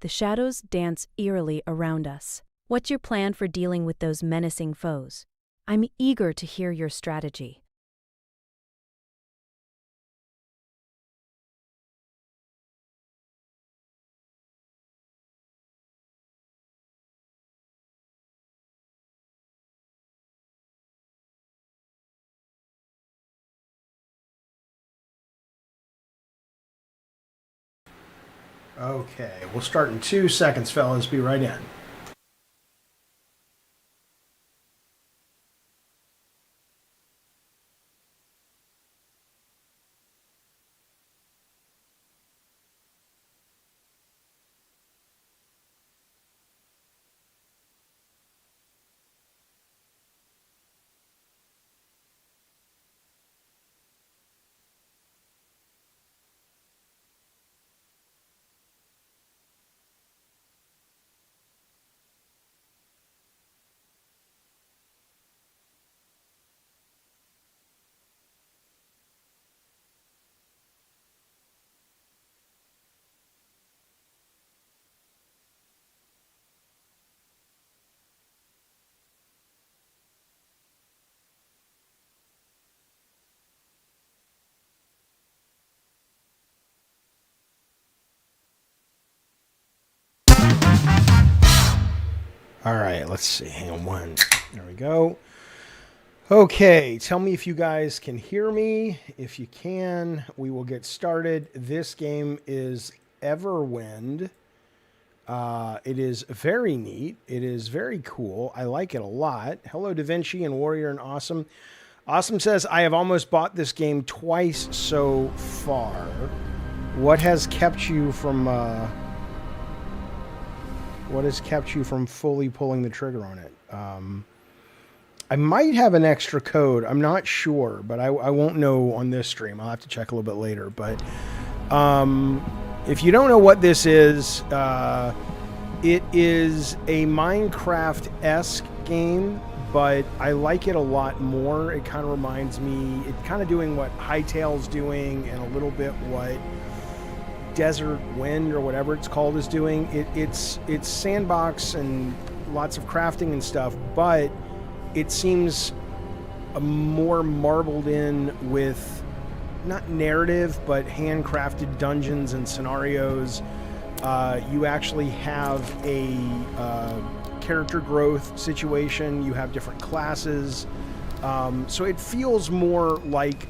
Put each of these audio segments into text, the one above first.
The shadows dance eerily around us. What's your plan for dealing with those menacing foes? I'm eager to hear your strategy. Okay, we'll start in 2 seconds, fellas. Be right in. All right, let's see. Hang on one. There we go. Okay, tell me if you guys can hear me. If you can, we will get started. This game is EVERWInd. It is very neat. It is very cool. I like it a lot. Hello, Da Vinci and Warrior and Awesome. Awesome says, I have almost bought this game twice so far. What has kept you from... what has kept you from fully pulling the trigger on it? I might have an extra code. I'm not sure, but I won't know on this stream. I'll have to check a little bit later. But if you don't know what this is, it is a Minecraft-esque game, but I like it a lot more. It kind of reminds me, it's kind of doing what Hytale's doing and a little bit what Desert Wind or whatever it's called is doing. It's sandbox and lots of crafting and stuff, but it seems more marbled in with not narrative but handcrafted dungeons and scenarios. You actually have a character growth situation. You have different classes, so it feels more like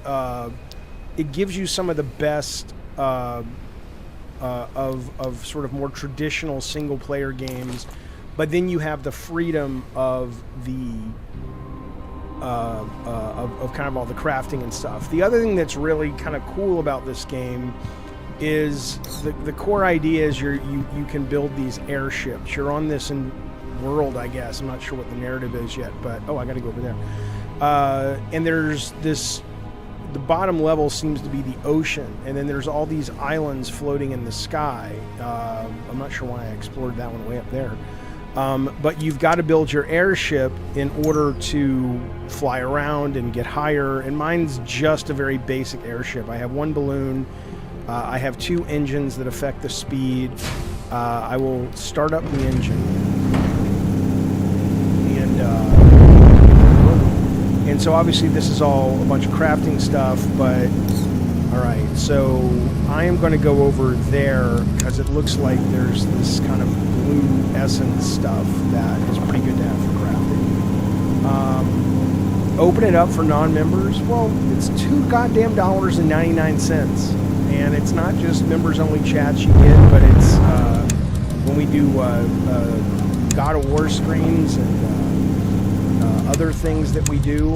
it gives you some of the best of sort of more traditional single player games, but then you have the freedom of the of kind of all the crafting and stuff. The other thing that's really kind of cool about this game is the core idea is you can build these airships. You're on this world, I guess. I'm not sure what the narrative is yet, but I got to go over there. And there's this. The bottom level seems to be the ocean, and then there's all these islands floating in the sky. I'm not sure why I explored that one way up there. But you've got to build your airship in order to fly around and get higher, and mine's just a very basic airship. I have one balloon. I have 2 engines that affect the speed. I will start up the engine. And so obviously this is all a bunch of crafting stuff, but all right, so I am going to go over there because it looks like there's this kind of blue essence stuff that is pretty good to have for crafting. Open it up for non-members. Well, it's $2.99, and it's not just members-only chats you get, but it's when we do God of War streams and other things that we do,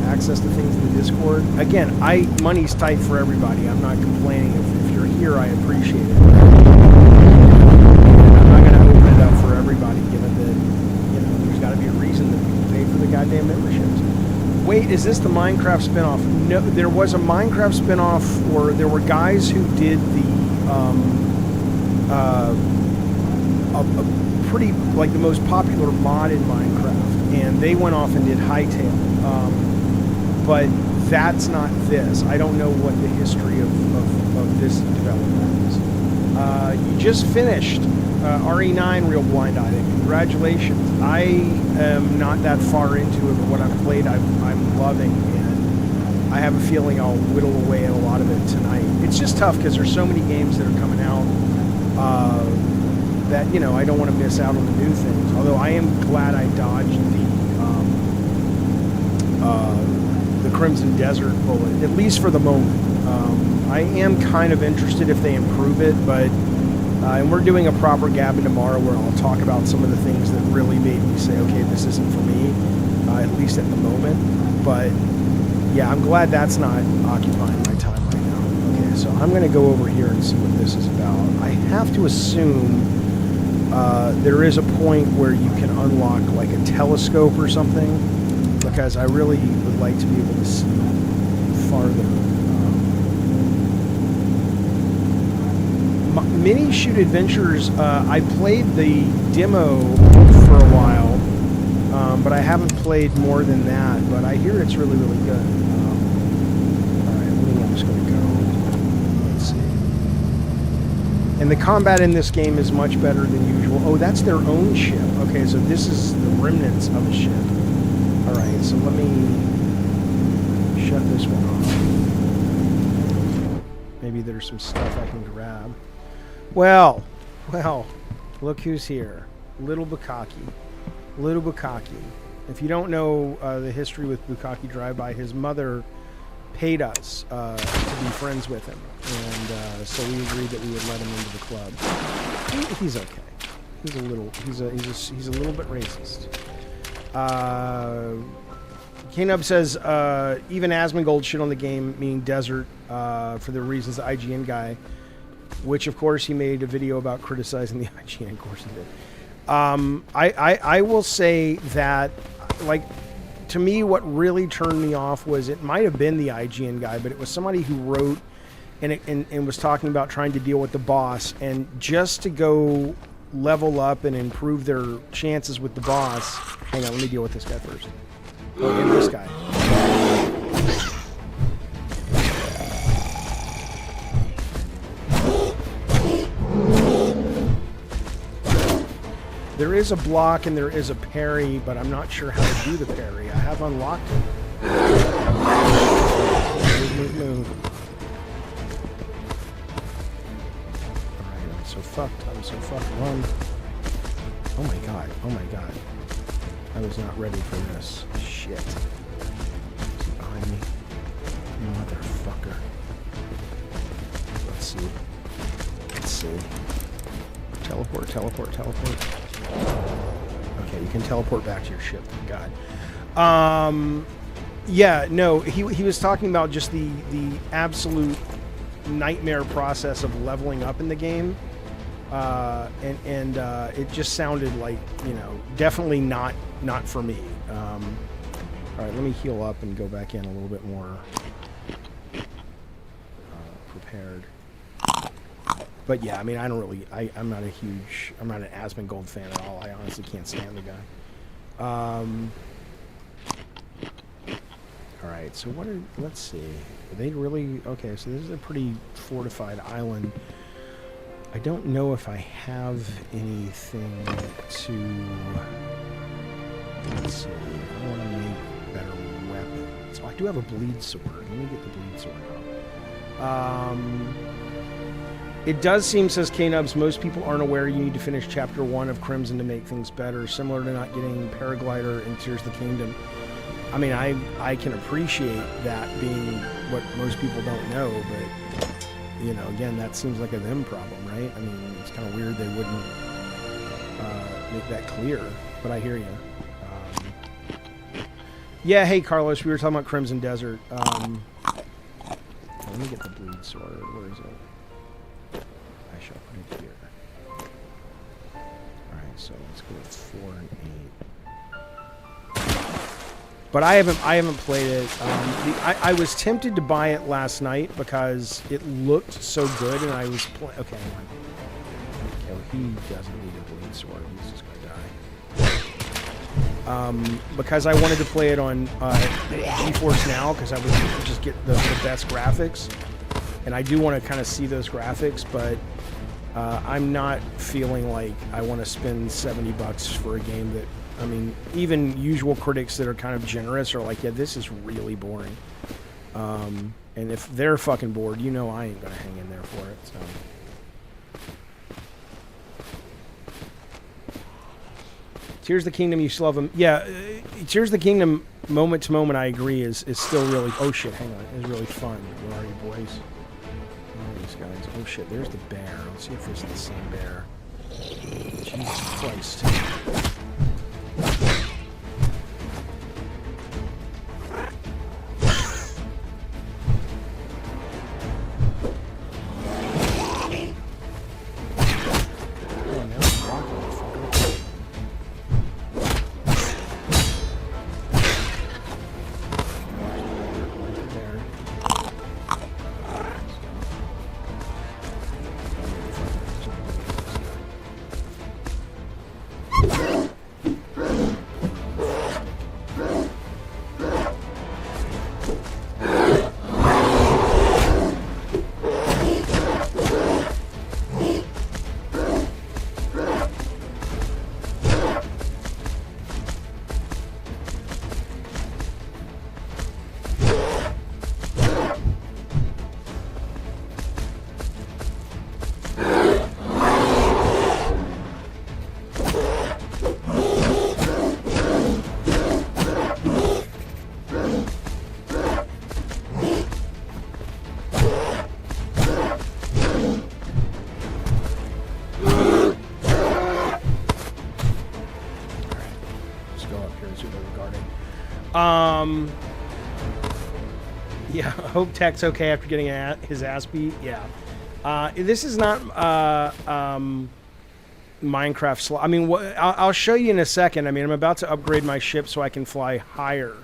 access to things in the Discord. Again, money's tight for everybody. I'm not complaining. If you're here, I appreciate it. I'm not going to open it up for everybody, given that there's got to be a reason that people pay for the goddamn memberships. Wait, is this the Minecraft spinoff? No, there was a Minecraft spinoff, or there were guys who did a pretty, like, the most popular mod in Minecraft. And they went off and did Hytale, but that's not this. I don't know what the history of this development is. You just finished RE9 Real Blind Item. Congratulations. I am not that far into it, but what I've played I'm loving, and I have a feeling I'll whittle away at a lot of it tonight. It's just tough because there's so many games that are coming out that, you know, I don't want to miss out on the new things. Although I am glad I dodged the Crimson Desert bullet, at least for the moment. I am kind of interested if they improve it, but and we're doing a proper gabbing tomorrow where I'll talk about some of the things that really made me say, okay, this isn't for me, at least at the moment. But yeah, I'm glad that's not occupying my time right now. Okay, so I'm going to go over here and see what this is about. I have to assume there is a point where you can unlock like a telescope or something, because I really would like to be able to see farther. Mini Shoot Adventures, I played the demo for a while, but I haven't played more than that, but I hear it's really, really good. Alright, I'm just going to go. Let's see. And the combat in this game is much better than usual. Oh, that's their own ship. Okay, so this is the remnants of a ship. Alright, so let me shut this one off. Maybe there's some stuff I can grab. Well, look who's here. Little Bukkake. Little Bukkake. If you don't know the history with Bukkake Drive-By, his mother paid us to be friends with him. And so we agreed that we would let him into the club. He's okay. He's a little bit racist. Knub says, even Asmongold shit on the game, meaning desert, for the reasons the IGN guy, which of course he made a video about criticizing the IGN, of course he did. I will say that, like, to me what really turned me off was, it might have been the IGN guy, but it was somebody who wrote and was talking about trying to deal with the boss, and just to go level up and improve their chances with the boss. Hang on, let me deal with this guy first. Oh, and this guy. There is a block and there is a parry, but I'm not sure how to do the parry. I have unlocked it. Move. Alright, I'm so fucked. Run. Oh my god. I was not ready for this. Shit. Is he behind me? Motherfucker. Let's see. Teleport. Okay, you can teleport back to your ship, thank God. Yeah, no, he was talking about just the absolute nightmare process of leveling up in the game. And it just sounded like, you know, definitely not for me. Alright, let me heal up and go back in a little bit more prepared. But yeah, I mean, I don't really, I'm not an Asmongold fan at all. I honestly can't stand the guy. Alright, so let's see. Are they really, okay, so this is a pretty fortified island. I don't know if I have anything to, let's see, I want to make better weapons. So I do have a bleed sword. Let me get the bleed sword out. It does seem, says K-Nubs, most people aren't aware you need to finish Chapter 1 of Crimson to make things better, similar to not getting Paraglider in Tears of the Kingdom. I mean, I can appreciate that being what most people don't know, but, you know, again, that seems like a them problem, right? I mean, it's kind of weird they wouldn't make that clear, but I hear you. Yeah, hey, Carlos, we were talking about Crimson Desert. Let me get the bleed sword. Where is it? I shall put it here. Alright, so let's go with 4 and 8. But I haven't played it. I was tempted to buy it last night because it looked so good, and I was playing. Okay, hang on. Okay, well, he doesn't need a bleed sword. He's just gonna die. Because I wanted to play it on GeForce Now, because I was just get the best graphics, and I do want to kind of see those graphics, but I'm not feeling like I want to spend $70 for a game that, I mean, even usual critics that are kind of generous are like, yeah, this is really boring. And if they're fucking bored, you know I ain't gonna hang in there for it, so. Tears of the Kingdom, you still have them. Yeah, Tears of the Kingdom, moment to moment, I agree, is still really, oh shit, hang on, is really fun. Where are you, boys? Where are these guys? Oh shit, there's the bear. Let's see if this is the same bear. Jesus Christ. Yeah, hope Tech's okay after getting his ass beat. Yeah. This is not Minecraft. I mean, I'll show you in a second. I mean, I'm about to upgrade my ship so I can fly higher.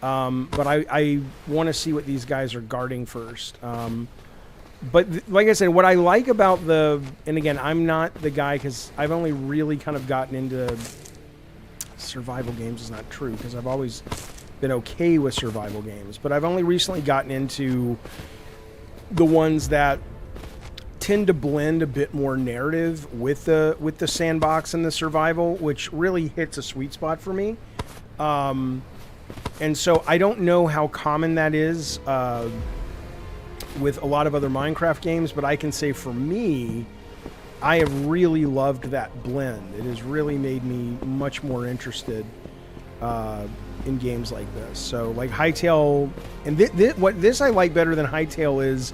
But I want to see what these guys are guarding first. But like I said, what I like about and again, I'm not the guy because I've only really kind of gotten into survival games. Is not true because I've always been okay with survival games, but I've only recently gotten into the ones that tend to blend a bit more narrative with the sandbox and the survival, which really hits a sweet spot for me. And so I don't know how common that is with a lot of other Minecraft games, but I can say for me, I have really loved that blend. It has really made me much more interested in games like this. So like Hytale, and what this I like better than Hytale is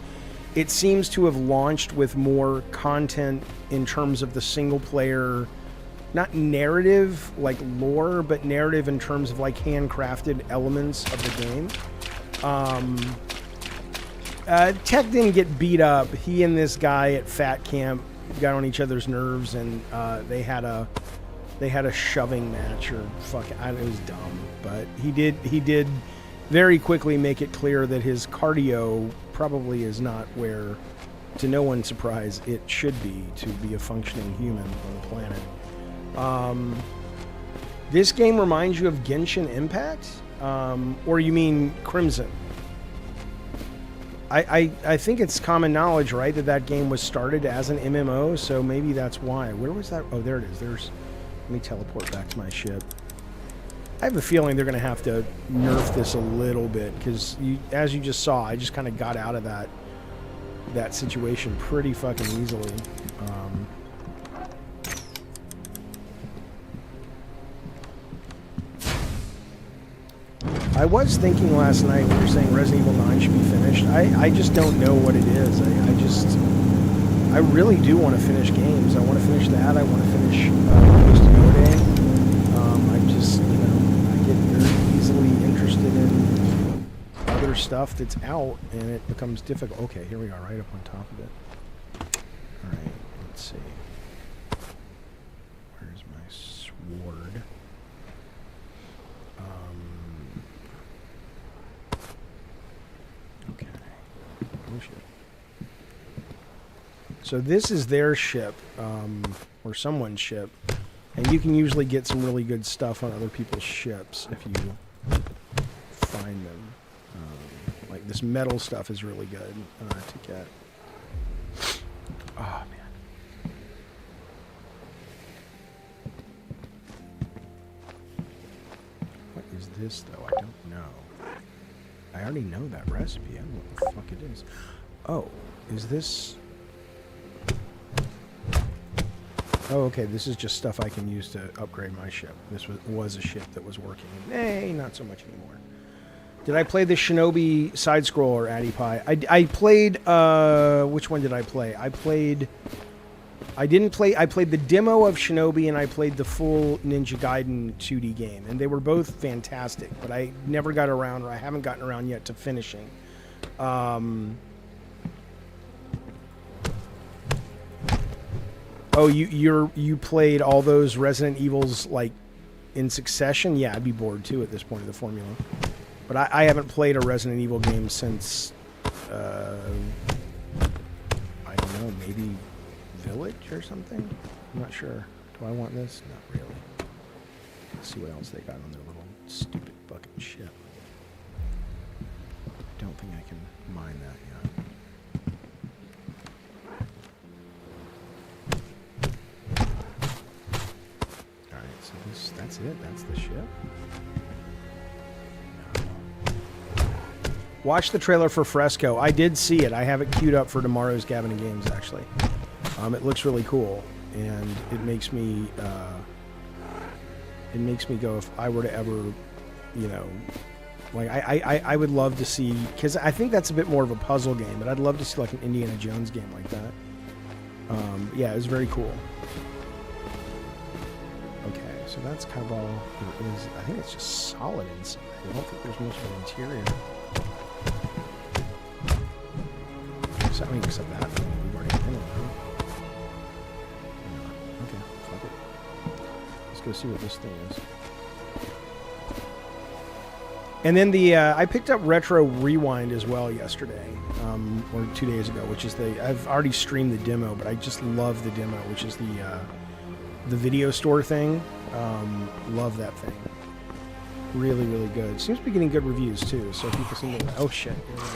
it seems to have launched with more content in terms of the single player, not narrative like lore, but narrative in terms of like handcrafted elements of the game. Tech didn't get beat up. He and this guy at Fat Camp got on each other's nerves, and they had a shoving match, or fuck, it was dumb. But he did very quickly make it clear that his cardio probably is not where, to no one's surprise, it should be to be a functioning human on the planet. This game reminds you of Genshin Impact, or you mean Crimson? I think it's common knowledge, right, that game was started as an MMO, so maybe that's why. Where was that? Oh, there it is. Let me teleport back to my ship. I have a feeling they're going to have to nerf this a little bit, because as you just saw, I just kind of got out of that situation pretty fucking easily. I was thinking last night when you were saying Resident Evil 9 should be finished. I just don't know what it is. I really do want to finish games. I want to finish that. I want to finish Post Your Day. I just, I get very easily interested in other stuff that's out, and it becomes difficult. Okay, here we are, right up on top of it. All right, let's see. Where's my sword? Okay. Oh shit. So this is their ship, or someone's ship, and you can usually get some really good stuff on other people's ships if you find them. Like this metal stuff is really good to get. Oh man. this, though? I don't know. I already know that recipe. I don't know what the fuck it is. Oh, is this... Oh, okay, this is just stuff I can use to upgrade my ship. This was a ship that was working. Nay, not so much anymore. Did I play the Shinobi side-scroller, Addy Pie? I played, which one did I play? I played the demo of Shinobi, and I played the full Ninja Gaiden 2D game, and they were both fantastic, but I never got around, or I haven't gotten around yet to finishing. Oh, you played all those Resident Evils, like, in succession? Yeah, I'd be bored, too, at this point of the formula. But I haven't played a Resident Evil game since, I don't know, maybe Village or something? I'm not sure. Do I want this? Not really. Let's see what else they got on their little stupid fucking ship. Don't think I can mine that yet. Alright, so that's it. That's the ship. Watch the trailer for Fresco. I did see it. I have it queued up for tomorrow's Gabbin' and Games, actually. It looks really cool, and it makes me go, if I were to ever, you know, like, I would love to see, because I think that's a bit more of a puzzle game, but I'd love to see, like, an Indiana Jones game like that. Yeah, it was very cool. Okay, so that's kind of all it is. I think it's just solid inside. I don't think there's much of an interior. I mean, except that. We've already been in it, right? Okay, fuck it. Let's go see what this thing is. And then I picked up Retro Rewind as well yesterday, or 2 days ago, which is I've already streamed the demo, but I just love the demo, which is the video store thing. Love that thing. Really, really good. Seems to be getting good reviews too, so people seem to... Oh shit, here we go.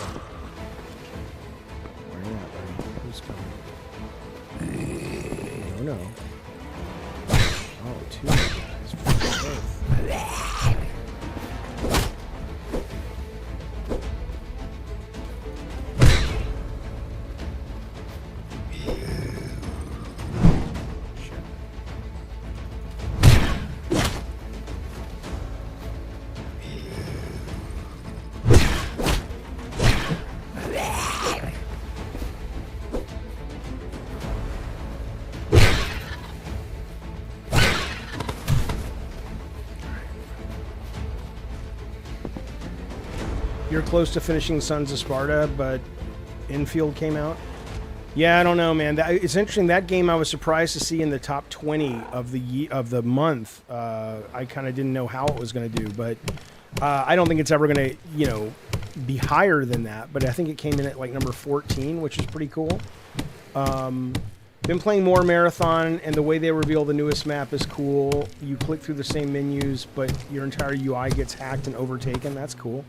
Oh no. Oh, two guys. Both. You're close to finishing Sons of Sparta, but Infield came out. Yeah, I don't know, man. It's interesting. That game I was surprised to see in the top 20 of the month. I kind of didn't know how it was going to do, but I don't think it's ever going to, you know, be higher than that. But I think it came in at like number 14, which is pretty cool. Been playing more Marathon, and the way they reveal the newest map is cool. You click through the same menus, but your entire UI gets hacked and overtaken. That's cool.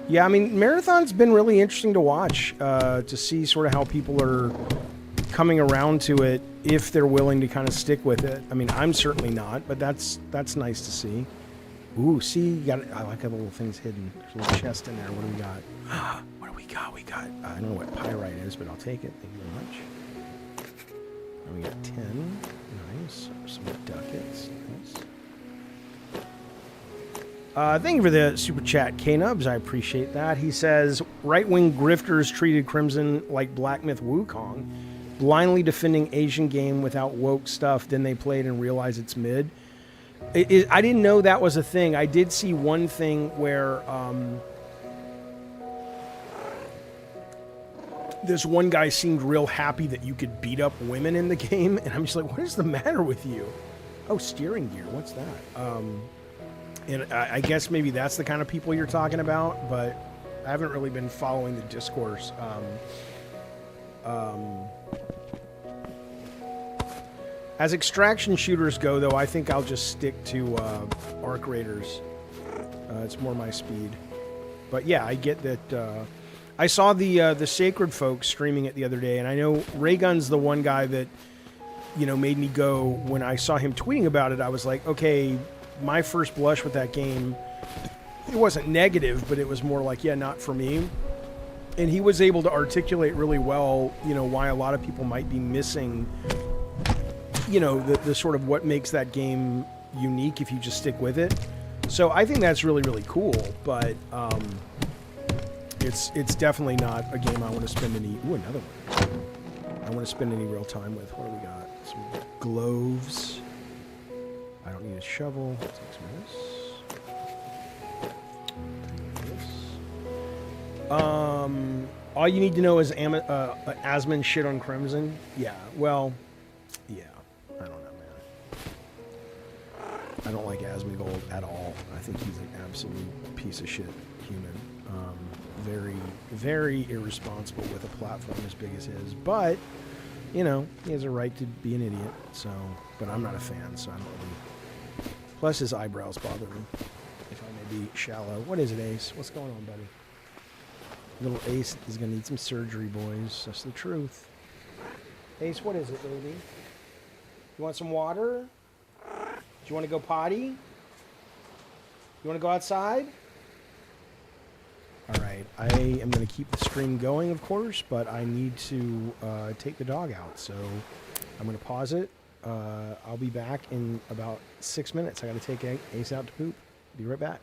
Yeah, I mean, Marathon's been really interesting to watch, to see sort of how people are coming around to it, if they're willing to kind of stick with it. I mean, I'm certainly not, but that's nice to see. Ooh, see, I like how the little thing's hidden. There's a little chest in there. What do we got? What do we got? We got, I don't know what pyrite is, but I'll take it. Thank you very much. And we got 10. Nice. Some ducats. Nice. Thank you for the super chat, K-Nubs. I appreciate that. He says, right-wing grifters treated Crimson like Black Myth Wukong, blindly defending Asian game without woke stuff. Then they played and realized it's mid. I didn't know that was a thing. I did see one thing where this one guy seemed real happy that you could beat up women in the game, and I'm just like, what is the matter with you? Oh, steering gear. What's that? And I guess maybe that's the kind of people you're talking about, but I haven't really been following the discourse. As extraction shooters go, though, I think I'll just stick to Arc Raiders. It's more my speed. But yeah, I get that. I saw the Sacred folks streaming it the other day, and I know Raygun's the one guy that, you know, made me go, when I saw him tweeting about it, I was like, okay, my first blush with that game, it wasn't negative, but it was more like, yeah, not for me. And he was able to articulate really well, you know, why a lot of people might be missing, you know, the sort of what makes that game unique if you just stick with it. So I think that's really, really cool, but it's definitely not a game I want to spend any... Ooh, another one. I want to spend any real time with. What do we got? Some gloves. I don't need a shovel. Let's take some of this. All you need to know is Asmon shit on Crimson. Yeah, well, yeah. I don't know, man. I don't like Asmongold at all. I think he's an absolute piece of shit human. Very, very irresponsible with a platform as big as his. But, you know, he has a right to be an idiot. So, but I'm not a fan, so I don't really... Plus his eyebrows bother me, if I may be shallow. What is it, Ace? What's going on, buddy? Little Ace is going to need some surgery, boys. That's the truth. Ace, what is it, baby? You want some water? Do you want to go potty? You want to go outside? All right. I am going to keep the stream going, of course, but I need to take the dog out. So I'm going to pause it. I'll be back in about 6 minutes. I got to take Ace out to poop. Be right back.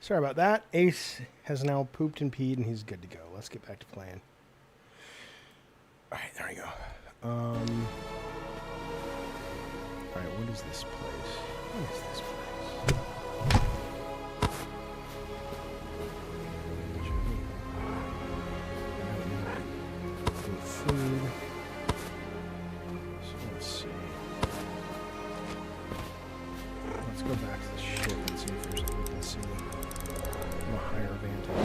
Sorry about that. Ace has now pooped and peed, and he's good to go. Let's get back to playing. All right, there we go. All right, what is this place? What is this place? Food. So let's see. Let's go back to the ship and see if there's anything we can see from a higher vantage.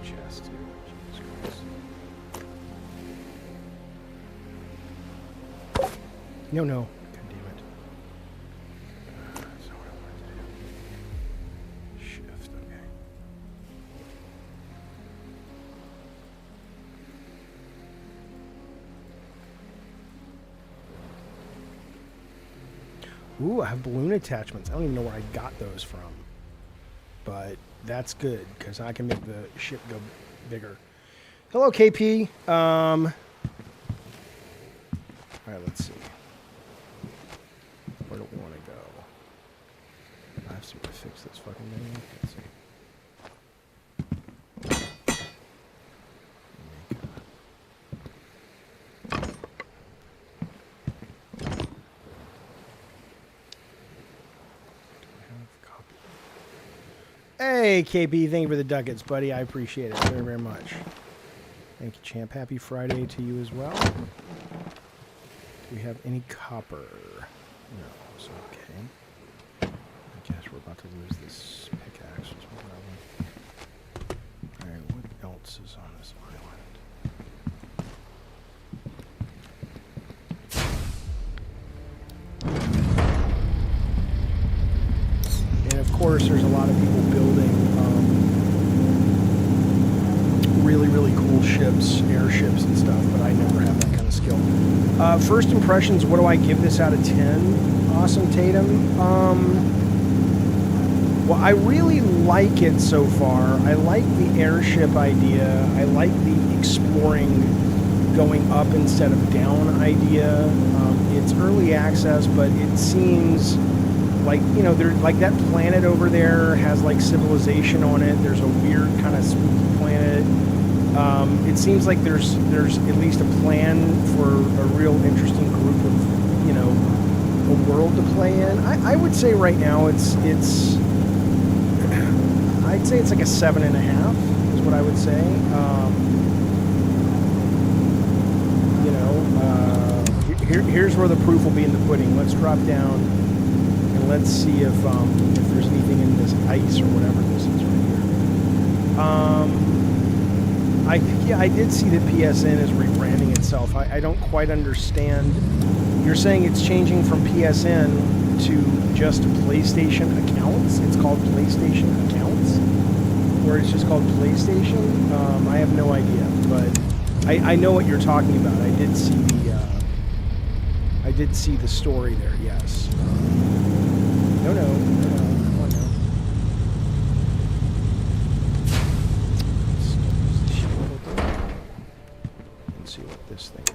Chest here. Jesus Christ. No, no. Ooh, I have balloon attachments. I don't even know where I got those from. But that's good, because I can make the ship go bigger. Hello, KP. All right, let's see. Where do we want to go? I have to fix this fucking thing. Let's see. Hey, KB, thank you for the ducats, buddy. I appreciate it very, very much. Thank you, champ. Happy Friday to you as well. Do we have any copper? No, so okay. I guess we're about to lose this pickaxe. Alright, what else is on this island? And of course, there's a lot of people building really, really cool ships, airships and stuff, but I never have that kind of skill. First impressions, what do I give this out of 10? Awesome, Tatum. Well, I really like it so far. I like the airship idea. I like the exploring, going up instead of down idea. It's early access, but it seems like, you know, there, like that planet over there has like civilization on it. There's a weird kind of spooky planet. It seems like there's at least a plan for a real interesting group of, you know, a world to play in. I would say right now I'd say it's like a 7.5 is what I would say. You know, here's where the proof will be in the pudding. Let's drop down and let's see if there's anything in this ice or whatever this is right here. I did see that PSN is rebranding itself. I don't quite understand. You're saying it's changing from PSN to just PlayStation accounts? It's called PlayStation accounts? Or it's just called PlayStation? I have no idea, but I know what you're talking about. I did see the story there, yes. No, come on now. Let's see what this thing is.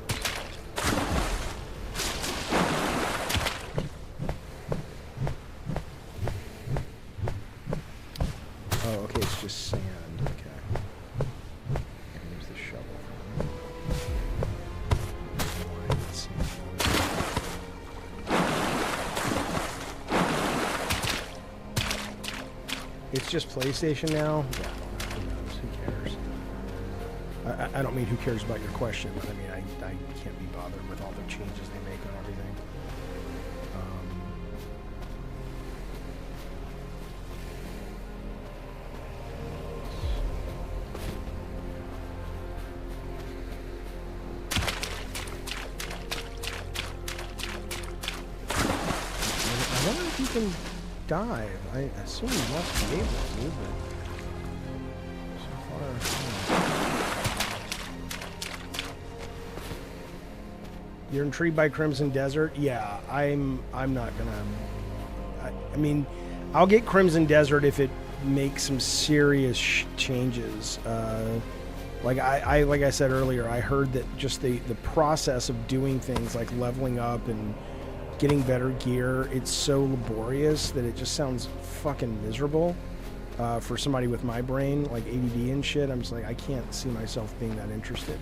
Oh, okay, it's just sand. Okay. Here's the shovel. It's just PlayStation now? Yeah, who knows? Who cares? I don't mean who cares about your question, but I mean, I can't be bothered with all the changes they make on everything. I wonder if you can dive. I assume you must be able to, but so far, you're intrigued by Crimson Desert? Yeah, I'm not gonna. I mean, I'll get Crimson Desert if it makes some serious changes. Like like I said earlier, I heard that just the process of doing things like leveling up and getting better gear, it's so laborious that it just sounds fucking miserable. For somebody with my brain, like ADD and shit, I'm just like, I can't see myself being that interested.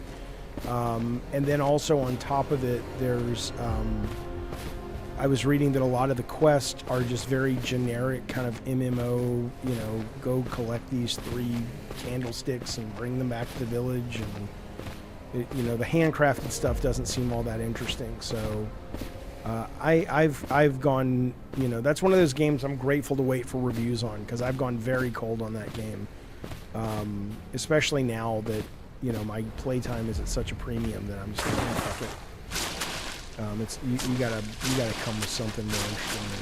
And then also on top of it, there's, I was reading that a lot of the quests are just very generic kind of MMO, you know, go collect these 3 candlesticks and bring them back to the village, and you know, the handcrafted stuff doesn't seem all that interesting. So I've gone, you know, that's one of those games I'm grateful to wait for reviews on, because I've gone very cold on that game, especially now that, you know, my playtime is at such a premium that I'm just like, oh, fuck it. It's you gotta come with something more interesting than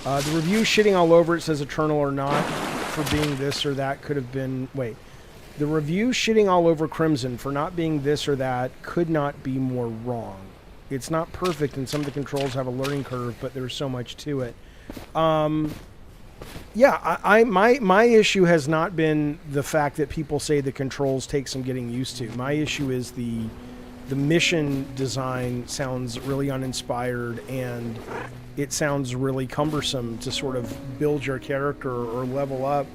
that. The review shitting all over it says Eternal or not for being this or that could have been, wait, the review shitting all over Crimson for not being this or that could not be more wrong. It's not perfect, and some of the controls have a learning curve, but there's so much to it. Yeah, my issue has not been the fact that people say the controls take some getting used to. My issue is the mission design sounds really uninspired, and it sounds really cumbersome to sort of build your character or level up.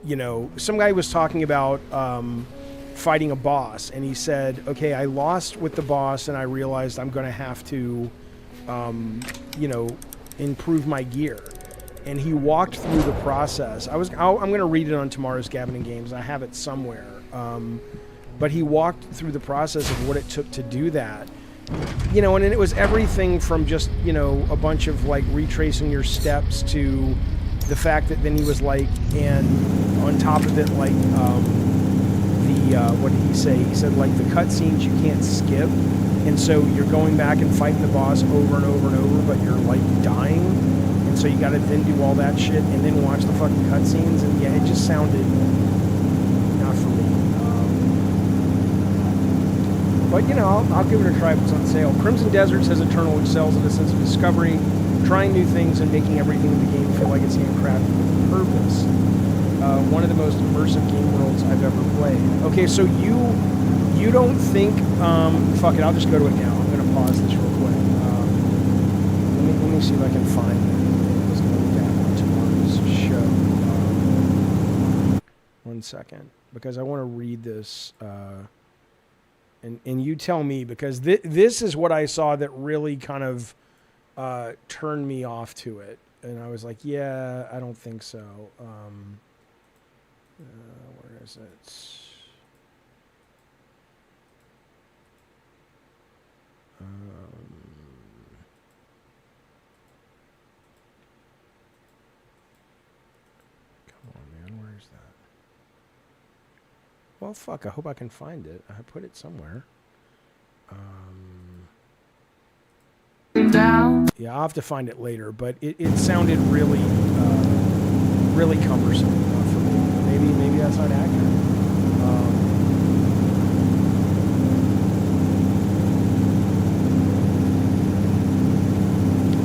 You know, some guy was talking about fighting a boss, and he said, okay, I lost with the boss and I realized I'm going to have to, you know, improve my gear. And he walked through the process. I'm going to read it on tomorrow's Gabbin and Games. I have it somewhere. But he walked through the process of what it took to do that. You know, and it was everything from just, you know, a bunch of like retracing your steps to the fact that then he was like, and on top of it, like, what did he say? He said, like, the cutscenes you can't skip, and so you're going back and fighting the boss over and over and over, but you're, like, dying, and so you gotta then do all that shit and then watch the fucking cutscenes, and yeah, it just sounded not for me. But, you know, I'll give it a try if it's on sale. Crimson Desert says Eternal excels in a sense of discovery, trying new things and making everything in the game feel like it's handcrafted with purpose. One of the most immersive game worlds I've ever played. Okay, so you don't think, fuck it, I'll just go to it now. I'm going to pause this real quick. Let me see if I can find it. I was going to look at on tomorrow's show. 1 second, because I want to read this, and you tell me, because this is what I saw that really kind of turned me off to it. And I was like, yeah, I don't think so. Where is it? Come on, man. Where is that? Well, fuck. I hope I can find it. I put it somewhere. Yeah, I'll have to find it later, but it sounded really, really cumbersome for me. Maybe that's not accurate.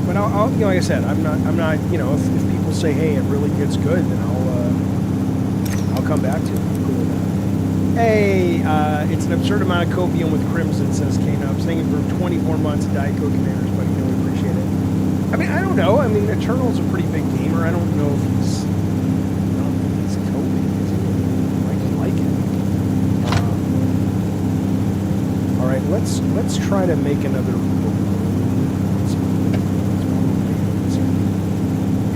But I'll, you know, like I said, I'm not, you know, if people say, hey, it really gets good, then I'll come back to it. I'm cool with that. Hey, it's an absurd amount of copium with Crimson, says Kano. I'm saying it for 24 months of Diet Coke Commanders, but you know, we appreciate it. I mean, I don't know. I mean, Eternal's a pretty big gamer. I don't know if he's coping. I just like it. All right, let's try to make another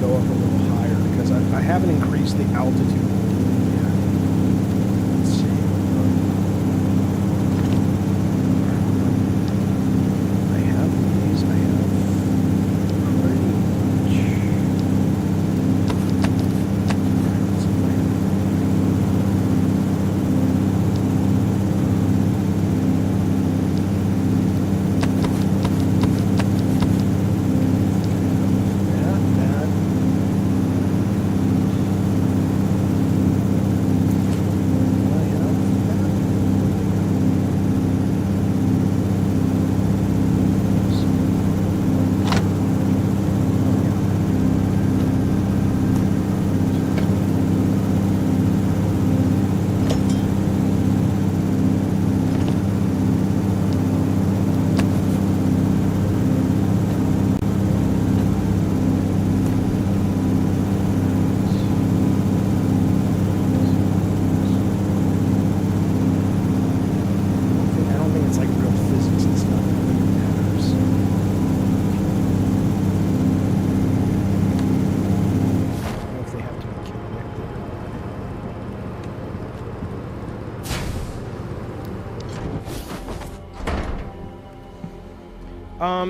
go up a little higher, because I haven't increased the altitude.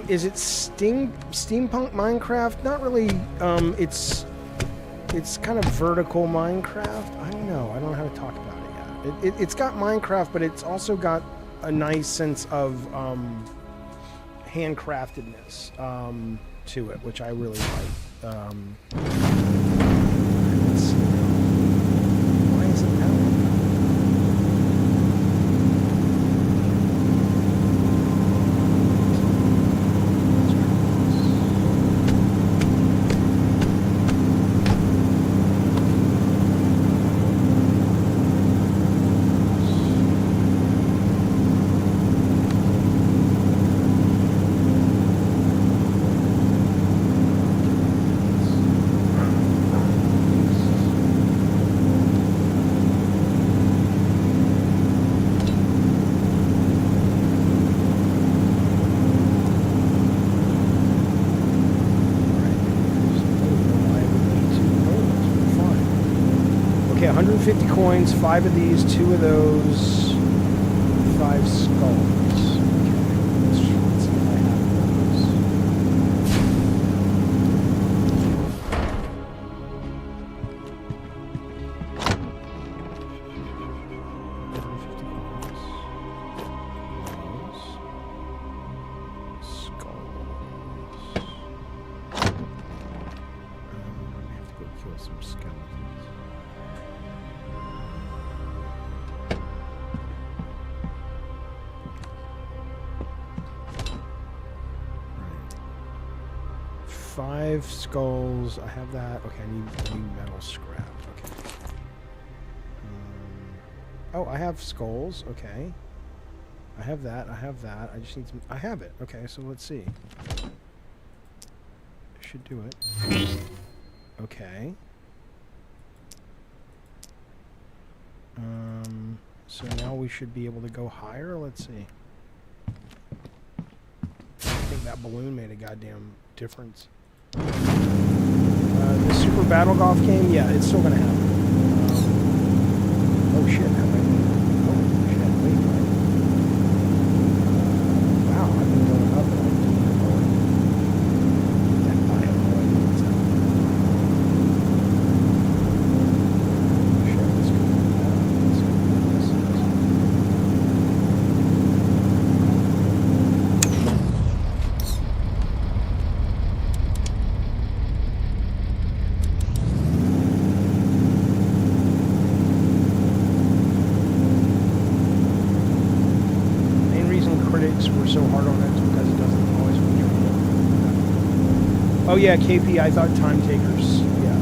Is it steampunk Minecraft? Not really. It's kind of vertical Minecraft. I don't know. I don't know how to talk about it yet. It's got Minecraft, but it's also got a nice sense of handcraftedness to it, which I really like. Let's see. Why is it that one? Okay, 150 coins, 5 of these, 2 of those, 5 skulls. Okay, let's see if I have those. 150 coins. Those. Skulls. We have to go kill some skeletons. Five skulls. I have that. Okay, I need metal scrap. Okay. Oh, I have skulls. Okay. I have that. I have that. I just need some. I have it. Okay, so let's see. Should do it. Okay. So now we should be able to go higher. Let's see. I think that balloon made a goddamn difference. The Super Battle Golf game, yeah, it's still gonna happen. Oh shit, how am I doing? Oh shit, wait, right? Wow, I've been going up and I'm doing it lower. I have no idea what's happening. Shit, let's go like that. Let's go like this. Were so hard on it because it doesn't always feature. Oh yeah, KP. I thought time takers. Yeah,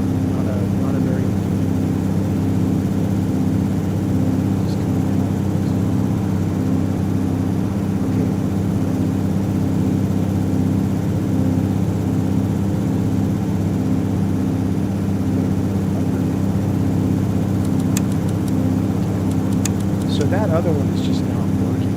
not a very. Okay. So that other one is just not working.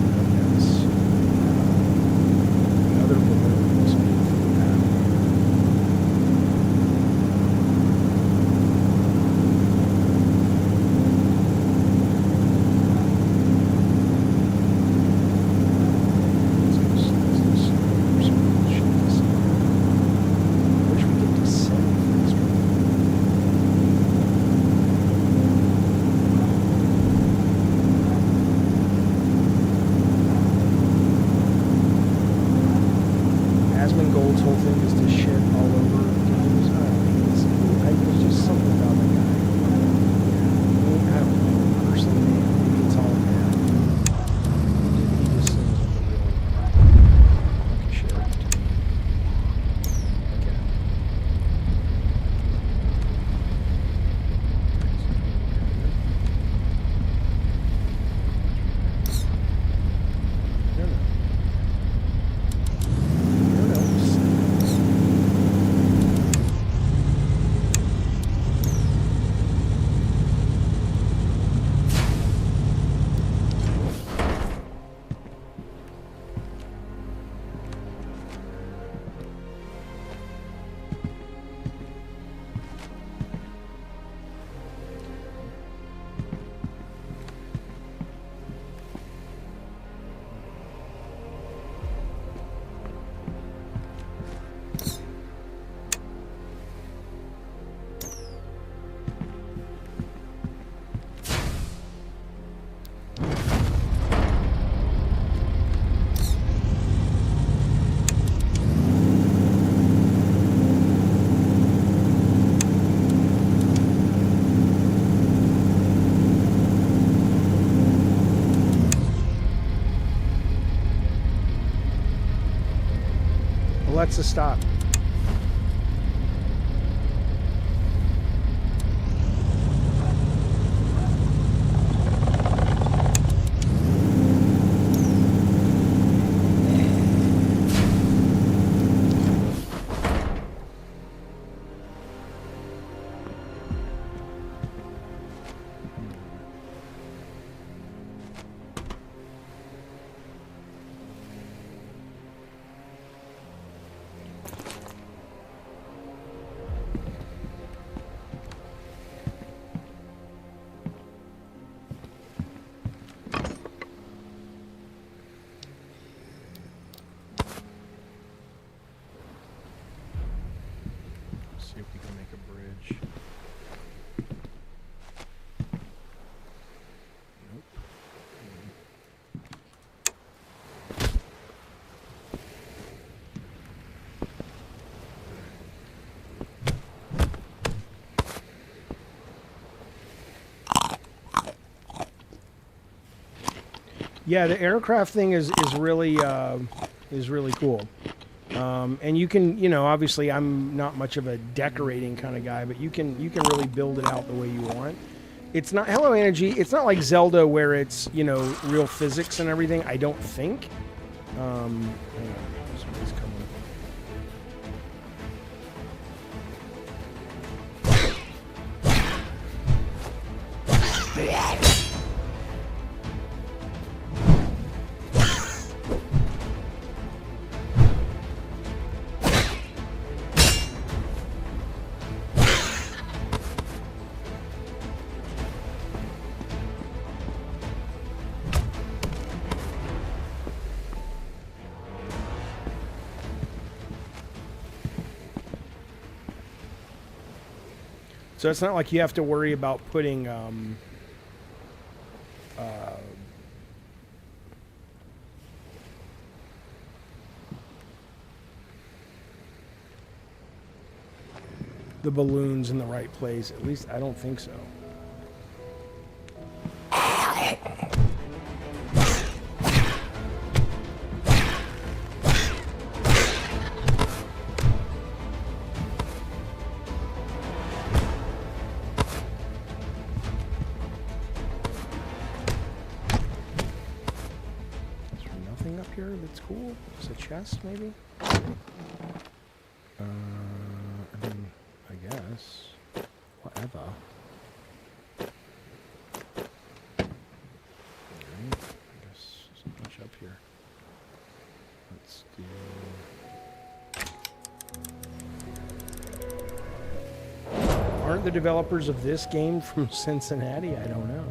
lets us stop. See if we can make a bridge. Nope. Yeah, the aircraft thing is really cool. And you can, you know, obviously I'm not much of a decorating kind of guy, but you can really build it out the way you want. It's not Hello Energy. It's not like Zelda where it's, you know, real physics and everything. I don't think. Hang on, somebody's coming. So it's not like you have to worry about putting the balloons in the right place. At least I don't think so. Up here that's cool. It's a chest, maybe. I mean, I guess. Whatever. Alright, I guess there's much up here. Let's do. Aren't the developers of this game from Cincinnati? I don't know.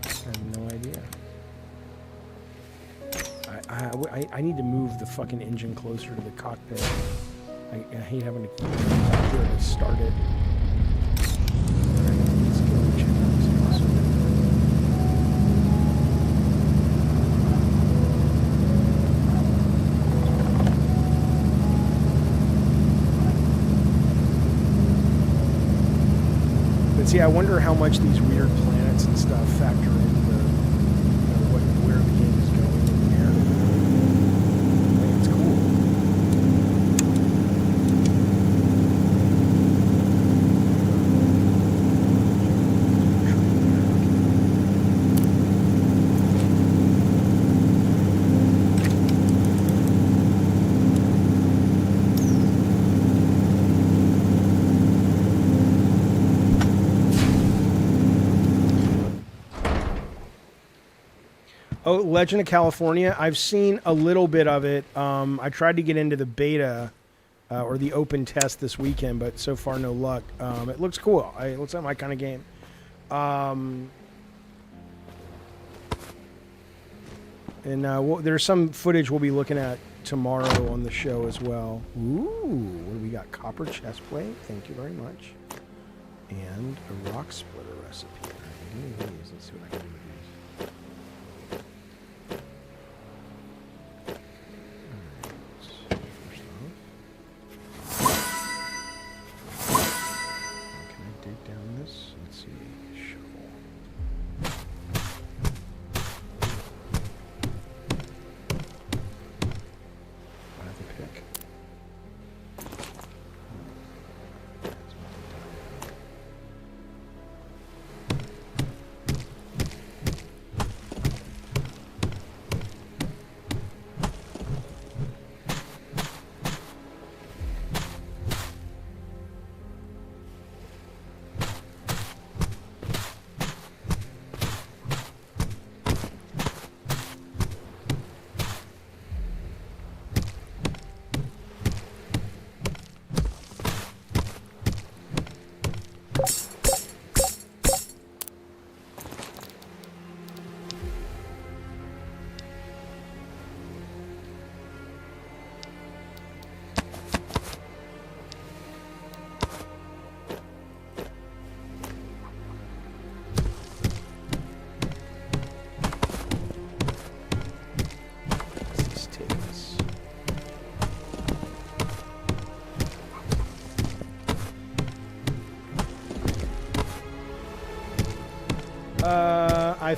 I have no idea. I need to move the fucking engine closer to the cockpit. I hate having to keep it back here to start it. Let's go check out this awesome. But see, I wonder how much these weird planets and stuff factor into where the game is going in the air. It's cool. Oh, Legend of California. I've seen a little bit of it. I tried to get into the beta or the open test this weekend, but so far no luck. It looks cool. It looks like my kind of game. There's some footage we'll be looking at tomorrow on the show as well. Ooh, what do we got? Copper chest plate. Thank you very much. And a rock splitter recipe. Let's see what I can do with these. I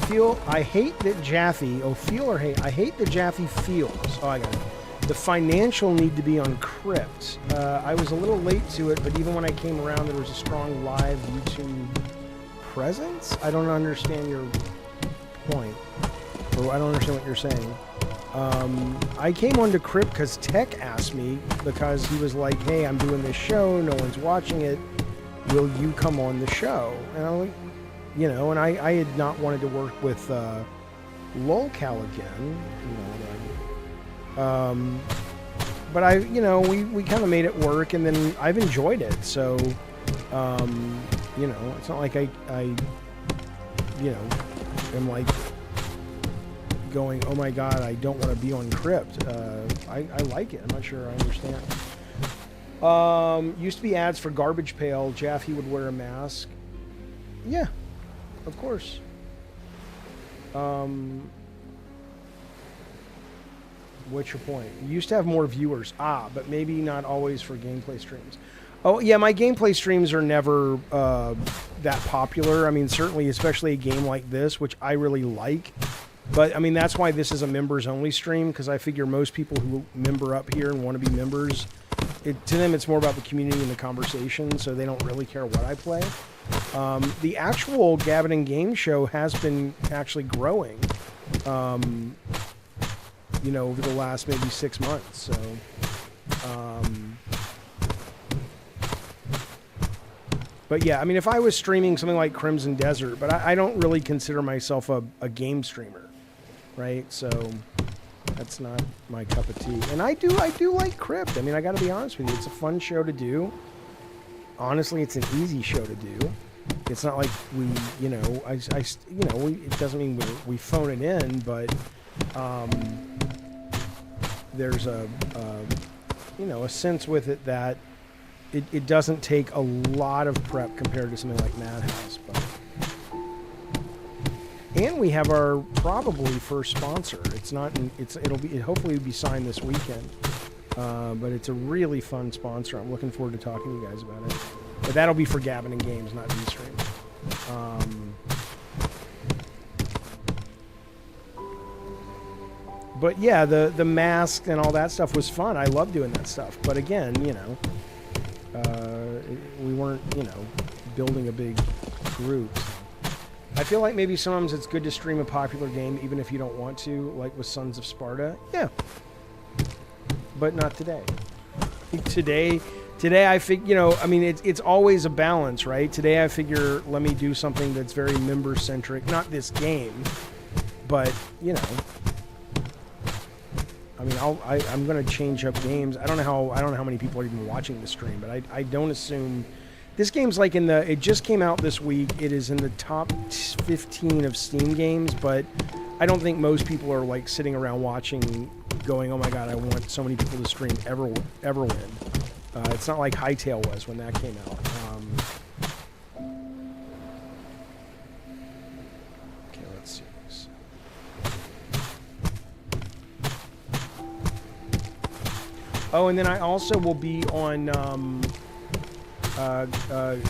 hate that Jaffe, I hate that Jaffe feels, I got it. The financial need to be on Crypt. I was a little late to it, but even when I came around, there was a strong live YouTube presence? I don't understand your point, or I don't understand what you're saying. I came onto Crypt because Tech asked me, because he was like, hey, I'm doing this show, no one's watching it, will you come on the show? And I'm like, you know, and I had not wanted to work with Lolcal again, you know, but we kind of made it work, and then I've enjoyed it, so, you know, it's not like I you know, am like going, oh my god, I don't want to be on Crypt. I like it. I'm not sure I understand. Used to be ads for Garbage Pail. Jaffe would wear a mask. Yeah, of course. What's your point? You used to have more viewers. But maybe not always for gameplay streams. Oh, yeah, my gameplay streams are never that popular. I mean, certainly, especially a game like this, which I really like. But, I mean, that's why this is a members-only stream, because I figure most people who member up here and want to be members, to them it's more about the community and the conversation, so they don't really care what I play. The actual Gabbin and Games show has been actually growing, you know, over the last maybe 6 months, so... But yeah, I mean, if I was streaming something like Crimson Desert, but I don't really consider myself a game streamer, right? So that's not my cup of tea. And I do like Crypt. I mean, I got to be honest with you, it's a fun show to do. Honestly, it's an easy show to do. It's not like we, you know, it doesn't mean we phone it in, but there's a you know, a sense with it that it doesn't take a lot of prep compared to something like Madhouse, but and we have our probably first sponsor. It'll hopefully be signed this weekend, but it's a really fun sponsor. I'm looking forward to talking to you guys about it. But that'll be for Gabbin and Games, not V-Stream. But yeah, the mask and all that stuff was fun. I love doing that stuff. But again, you know. We weren't, you know, building a big group. I feel like maybe sometimes it's good to stream a popular game even if you don't want to, like with Sons of Sparta. Yeah. But not today. Today I figure, you know, I mean, it's always a balance, right? Today I figure, let me do something that's very member-centric. Not this game, but, you know. I mean, I'm going to change up games. I don't know how many people are even watching the stream, but I don't assume this game's like it just came out this week. It is in the top 15 of Steam games, but I don't think most people are like sitting around watching going, oh my god, I want so many people to stream EVERWIND. It's not like Hytale was when that came out. Okay, let's see this. Oh, and then I also will be on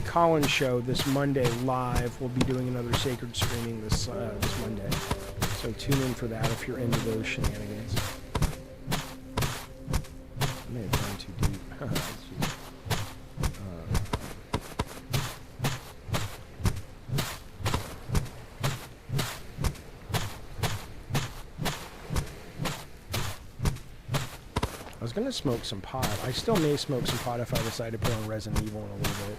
Colin's show this Monday live. We'll be doing another Sacred streaming this Monday. So tune in for that if you're into those shenanigans. I may have gone too deep. I was going to smoke some pot. I still may smoke some pot if I decide to put on Resident Evil in a little bit.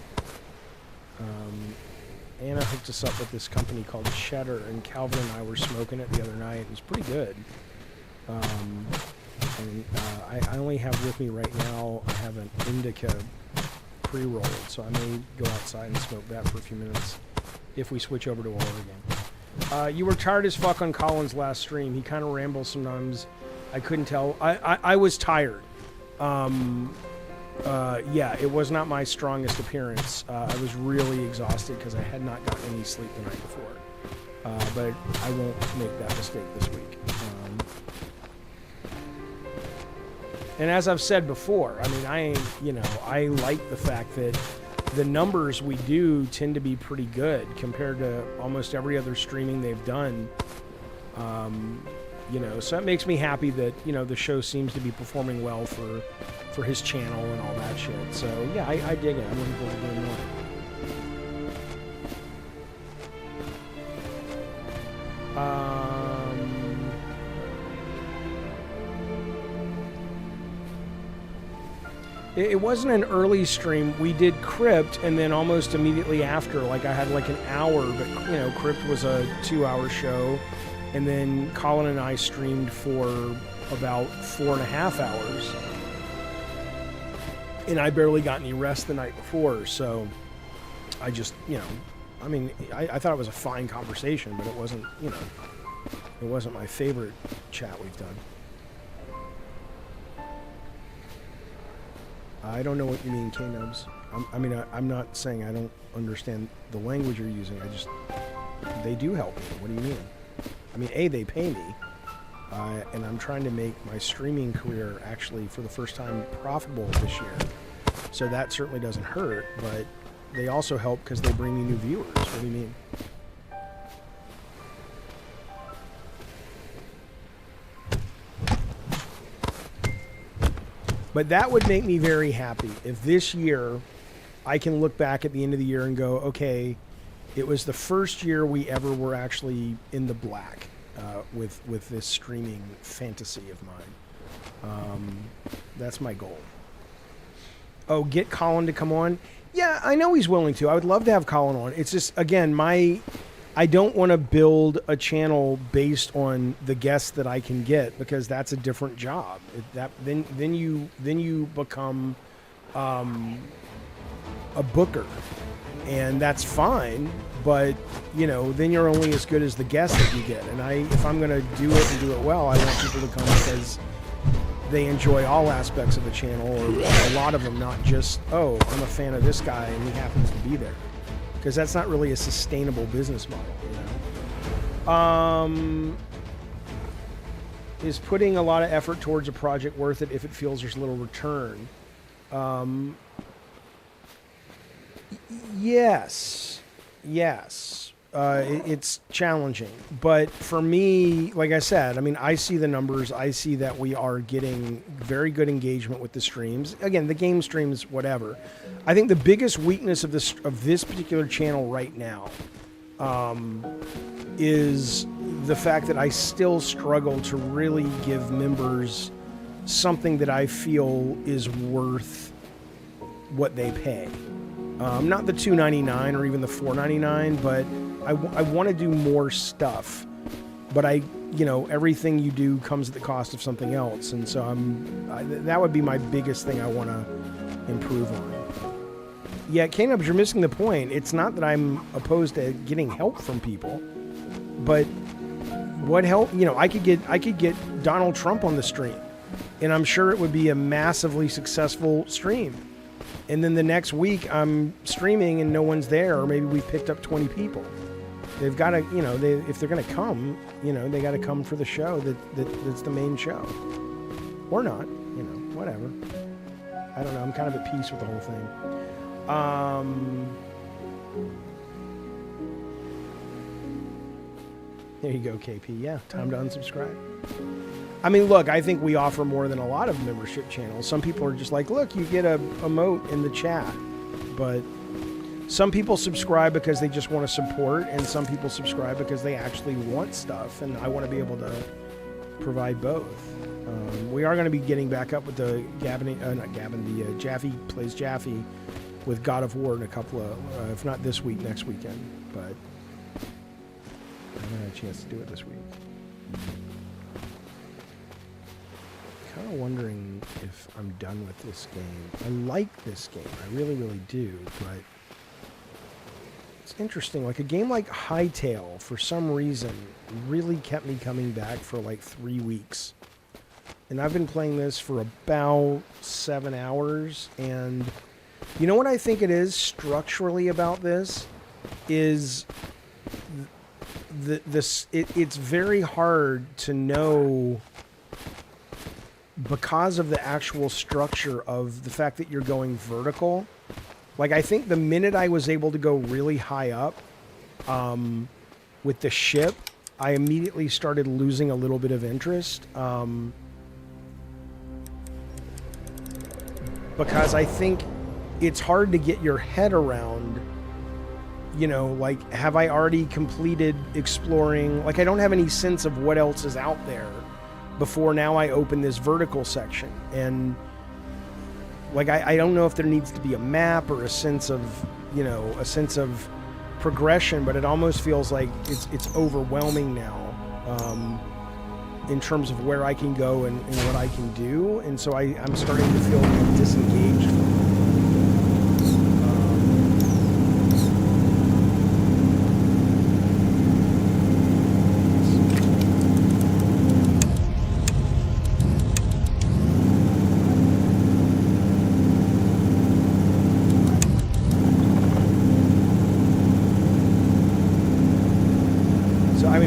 Anna hooked us up with this company called Cheddar, and Calvin and I were smoking it the other night. It was pretty good. I only have with me right now, I have an Indica pre-rolled, so I may go outside and smoke that for a few minutes if we switch over to Oregon. You were tired as fuck on Colin's last stream. He kind of rambles sometimes. I couldn't tell. I was tired. Yeah, it was not my strongest appearance. I was really exhausted because I had not gotten any sleep the night before. But I won't make that mistake this week. And as I've said before, I mean, I like the fact that the numbers we do tend to be pretty good compared to almost every other streaming they've done. You know, so it makes me happy that, you know, the show seems to be performing well for his channel and all that shit. So yeah, I dig it. I'm looking forward to doing more. It wasn't an early stream. We did Crypt, and then almost immediately after, like I had like an hour, but you know, Crypt was a 2-hour show, and then Colin and I streamed for about 4.5 hours, and I barely got any rest the night before, so I just, you know, I mean, I thought it was a fine conversation, but it wasn't, you know, it wasn't my favorite chat we've done. I don't know what you mean, K-Nubs. I'm not saying I don't understand the language you're using. They do help me. What do you mean? I mean, A, they pay me, and I'm trying to make my streaming career actually, for the first time, profitable this year. So that certainly doesn't hurt, but they also help because they bring me new viewers. What do you mean? But that would make me very happy if this year I can look back at the end of the year and go, okay, it was the first year we ever were actually in the black with this streaming fantasy of mine. That's my goal. Oh, get Colin to come on? Yeah, I know he's willing to. I would love to have Colin on. It's just, again, I don't want to build a channel based on the guests that I can get, because that's a different job. Then you become a booker, and that's fine. But you know, then you're only as good as the guests that you get. And if I'm going to do it and do it well, I want people to come because they enjoy all aspects of the channel, or a lot of them, not just, oh, I'm a fan of this guy and he happens to be there. Because that's not really a sustainable business model, you know. Is putting a lot of effort towards a project worth it if it feels there's little return? Yes. It's challenging, but for me, like I said, I mean, I see the numbers. I see that we are getting very good engagement with the streams. Again, the game streams, whatever. I think the biggest weakness of this particular channel right now is the fact that I still struggle to really give members something that I feel is worth what they pay. Not the $2.99 or even the $4.99, but I want to do more stuff. But you know, everything you do comes at the cost of something else, and so that would be my biggest thing I want to improve on. Yeah, K-Nubs, you're missing the point. It's not that I'm opposed to getting help from people, but what help? You know, I could get Donald Trump on the stream, and I'm sure it would be a massively successful stream. And then the next week I'm streaming and no one's there, or maybe we've picked up 20 people. They've got to, you know, if they're going to come, you know, they got to come for the show that's the main show. Or not, you know, whatever. I don't know. I'm kind of at peace with the whole thing. There you go, KP. Yeah, time to unsubscribe. I mean, look, I think we offer more than a lot of membership channels. Some people are just like, look, you get a emote in the chat. But some people subscribe because they just want to support, and some people subscribe because they actually want stuff, and I want to be able to provide both. We are going to be getting back up with the Jaffe Plays Jaffe with God of War in a couple of, if not this week, next weekend. But I haven't had a chance to do it this week. Kind of wondering if I'm done with this game. I like this game. I really, really do, but it's interesting. Like a game like Hytale, for some reason, really kept me coming back for like 3 weeks. And I've been playing this for about 7 hours, and you know what I think it is structurally about this is it's very hard to know, because of the actual structure of the fact that you're going vertical. Like, I think the minute I was able to go really high up with the ship, I immediately started losing a little bit of interest. Because I think it's hard to get your head around, you know, like, have I already completed exploring? Like, I don't have any sense of what else is out there before now I open this vertical section. And, like, I don't know if there needs to be a map or a sense of, you know, a sense of progression, but it almost feels like it's overwhelming now in terms of where I can go and what I can do. And so I'm starting to feel disengaged from it.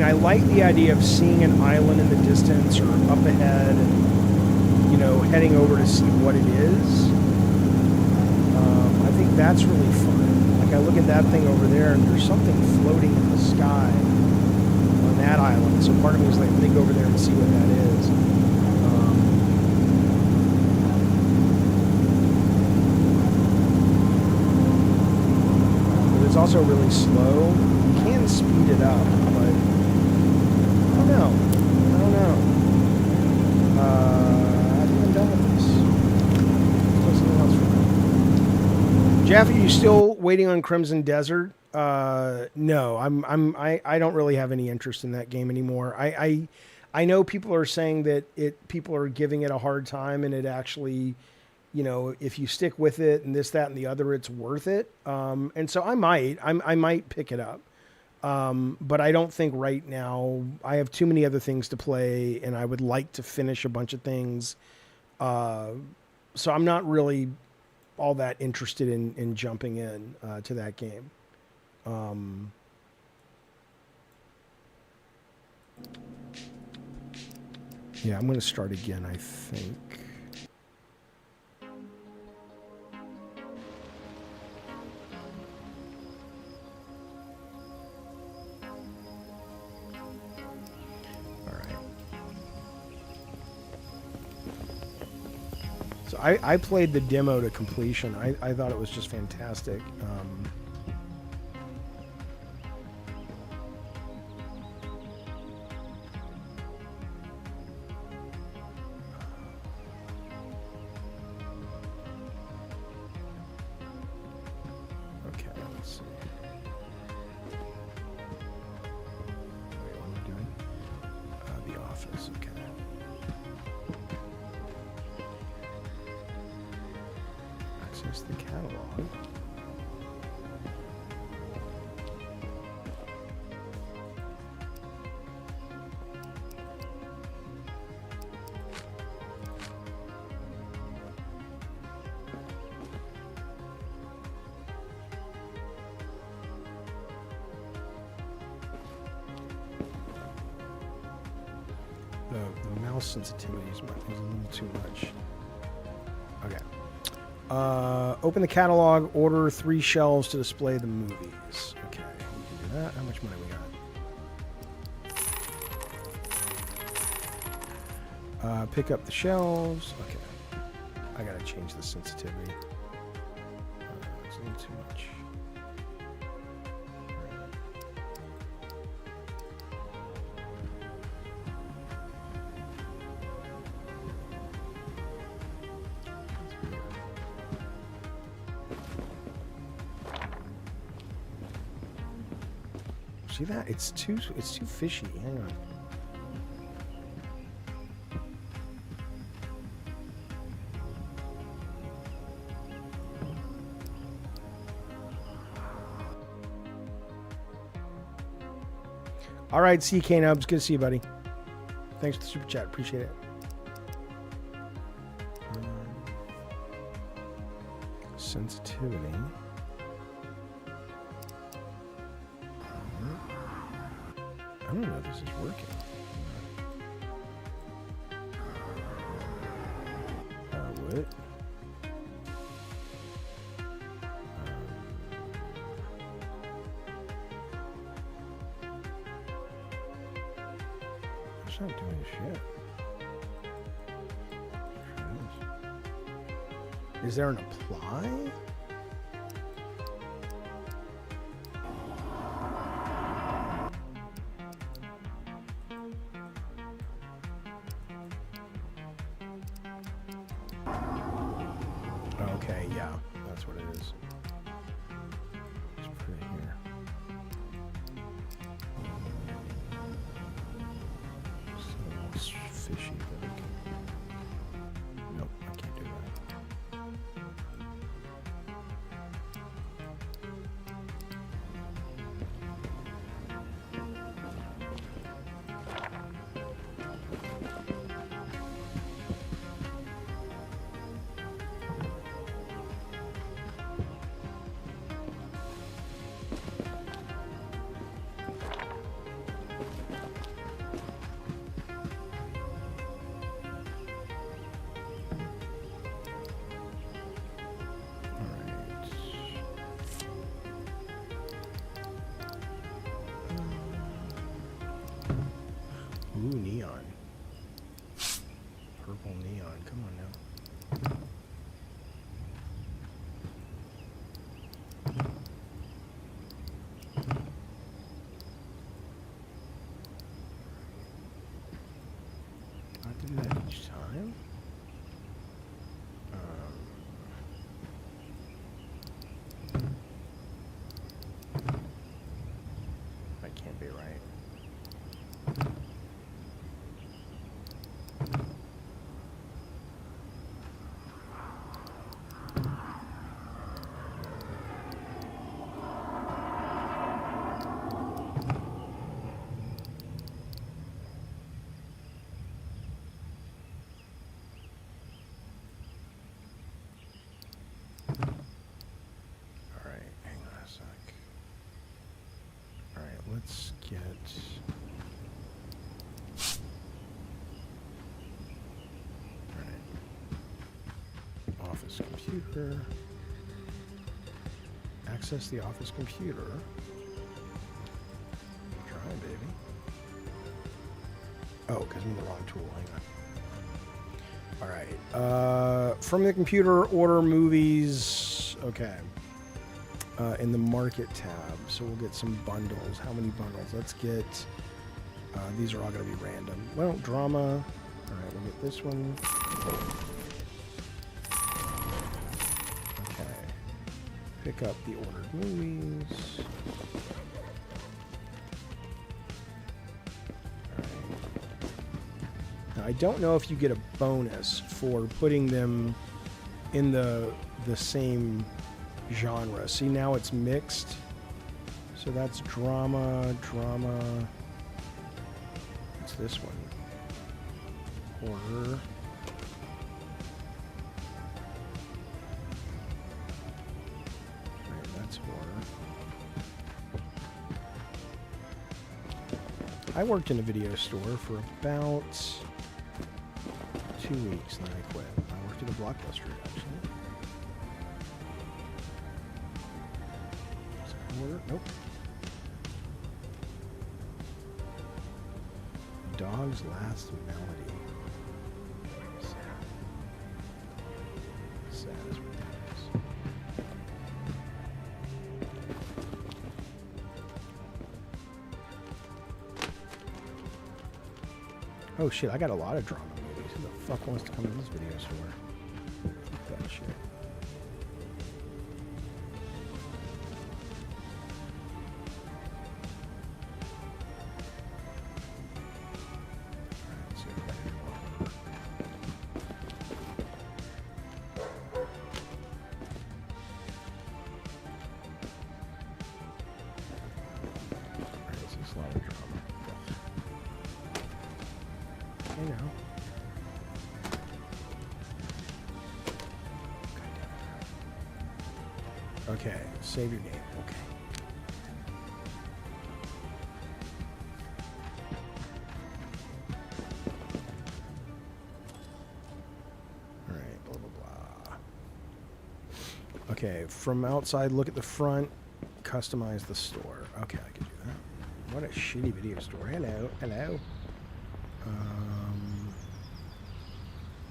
I like the idea of seeing an island in the distance or up ahead and, you know, heading over to see what it is. I think that's really fun. Like, I look at that thing over there and there's something floating in the sky on that island. So part of me is like, let me go over there and see what that is. But it's also really slow. You can speed it up, but I don't know. I think I'm done with this. There's something else for me. Jaffe, you still waiting on Crimson Desert? No, I don't really have any interest in that game anymore. I know people are saying that people are giving it a hard time, and it actually, you know, if you stick with it and this, that, and the other, it's worth it. And so I might pick it up. But I don't think right now. I have too many other things to play, and I would like to finish a bunch of things. So I'm not really all that interested in jumping in to that game. Yeah, I'm going to start again, I think. So I played the demo to completion. I thought it was just fantastic. Okay, let's see. Wait, what am I doing? The Office, okay. Access the catalog. The mouse sensitivity is a little too much. Okay. Open the catalog, order 3 shelves to display the movies. Okay, we can do that. How much money we got? Pick up the shelves. Okay. I gotta change the sensitivity. It's a little too much. See that? It's too fishy. Hang on. All right, CK Nubs, good to see you, buddy. Thanks for the super chat. Appreciate it. Sensitivity. I don't know if this is working. What? not doing shit. Is there an apply? Okay, yeah, that's what it is. Let's put it here. So fishy that we can. Nope, I can't do that. Ooh, neon. Purple neon. Come on now. I have to do that each time? That can't be right. Let's get office computer. Access the office computer. Try, baby. Oh, because I'm in the wrong tool. Hang on. All right. From the computer, order movies. Okay. In the market tab, so we'll get some bundles. How many bundles? Let's get these are all going to be random. Well, drama. All right, we'll get this one. Okay, pick up the ordered movies. All right. Now, I don't know if you get a bonus for putting them in the same genre. See, now it's mixed. So that's drama. What's this one? Horror. Right, that's horror. I worked in a video store for about 2 weeks, and then I quit. I worked at a Blockbuster, actually. Nope. Dog's Last Melody. Sad. Sad is what that is. Oh shit, I got a lot of drama movies. Who the fuck wants to come to this video store? Fuck that shit. Okay, save your game. Okay. All right, blah, blah, blah. Okay, from outside, look at the front, customize the store. Okay, I can do that. What a shitty video store. Hello, hello.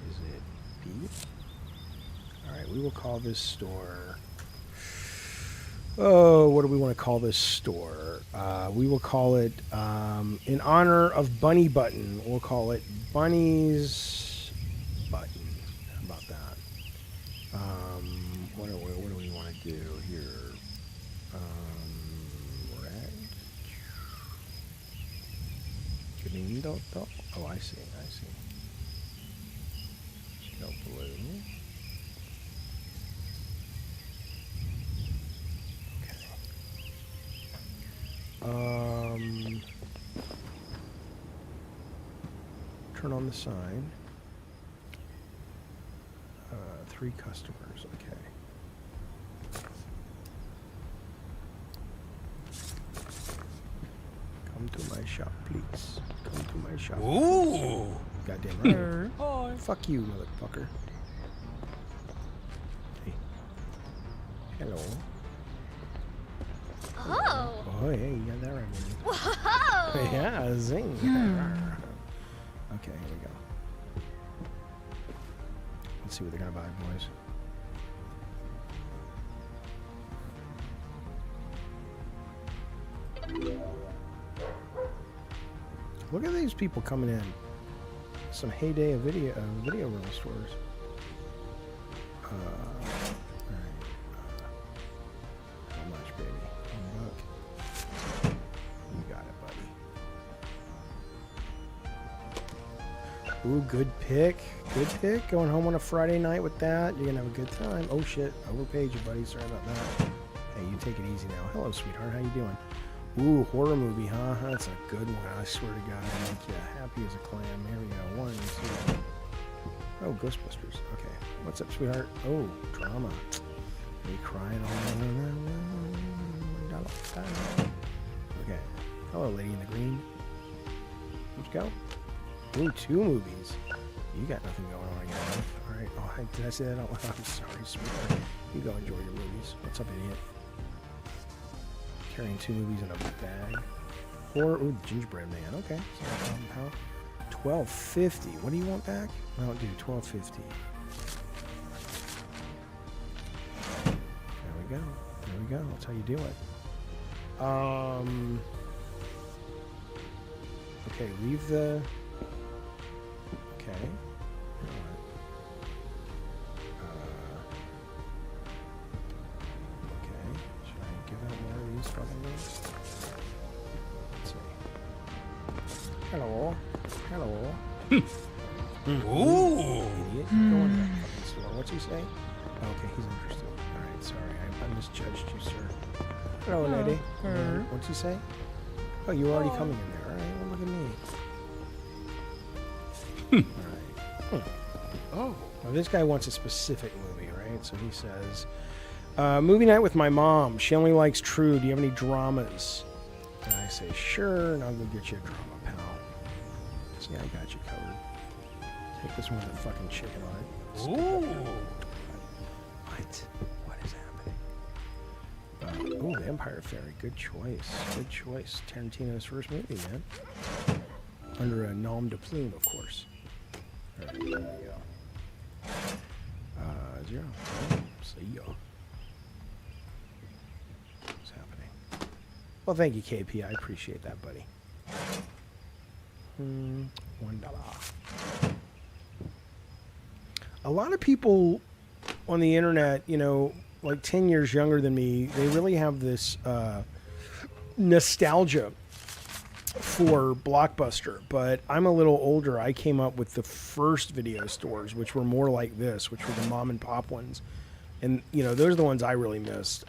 Is it beef? Alright, we will call this store... Oh, what do we want to call this store? We will call it, in honor of Bunny Button, we'll call it Bunny's Button. How about that? What do we want to do here? Red. Green dot. Oh, I see. No blue. Turn on the sign. 3 customers, okay. Come to my shop, please. Come to my shop. Ooh! Goddamn right. Hi. Fuck you, motherfucker. Hey. Hello. Oh! Oh, yeah, you got that right, man. Whoa! Yeah, zing. Okay, here we go. Let's see what they're gonna buy, boys. Look at these people coming in. Some heyday of video rental stores. Alright. How much, baby? $1. You got it, buddy. Ooh, good pick. Good pick. Going home on a Friday night with that. You're gonna have a good time. Oh shit, overpaid you, buddy. Sorry about that. Hey, you take it easy now. Hello, sweetheart. How you doing? Ooh, horror movie, huh? That's a good one. I swear to God, I'll make you happy as a clam. Here we go. 1, 2. Oh, Ghostbusters. Okay. What's up, sweetheart? Oh, drama. Are you crying all over? Okay. Hello, lady in the green. Let's go. Ooh, 2 movies. You got nothing going on again. Alright. Oh, did I say that out loud? I'm sorry, sweetheart. You go enjoy your movies. What's up, idiot? Carrying 2 movies in a bag. Or, ooh, gingerbread man. Okay. $12.50. What do you want back? No, dude, $12.50. There we go. There we go. That's how you do it. Okay, leave the... Okay. Okay. Should I give out more of these fucking things? Let's see. Hello. Hello. Ooh! Idiot. Go on to that fucking store. What's he say? Okay, he's interested. Alright, sorry. I misjudged you, sir. Hello, lady. What's he say? Oh, you were already coming in there. Alright, well, look at me. Alright. Oh. Well, this guy wants a specific movie, right? So he says, movie night with my mom. She only likes true. Do you have any dramas? And I say, sure, and I'll go get you a drama, pal. See, I got you covered. Take this one with a fucking chicken on it. Ooh! What? What is happening? Ooh, Vampire Fairy. Good choice. Good choice. Tarantino's first movie, man. Under a nom de plume, of course. Alright, there we go. 0. See ya. What's happening? Well, thank you, KP. I appreciate that, buddy. $1. A lot of people on the internet, you know, like 10 years younger than me, they really have this nostalgia for Blockbuster, but I'm a little older. I came up with the first video stores, which were more like this, which were the mom and pop ones. And, you know, those are the ones I really missed.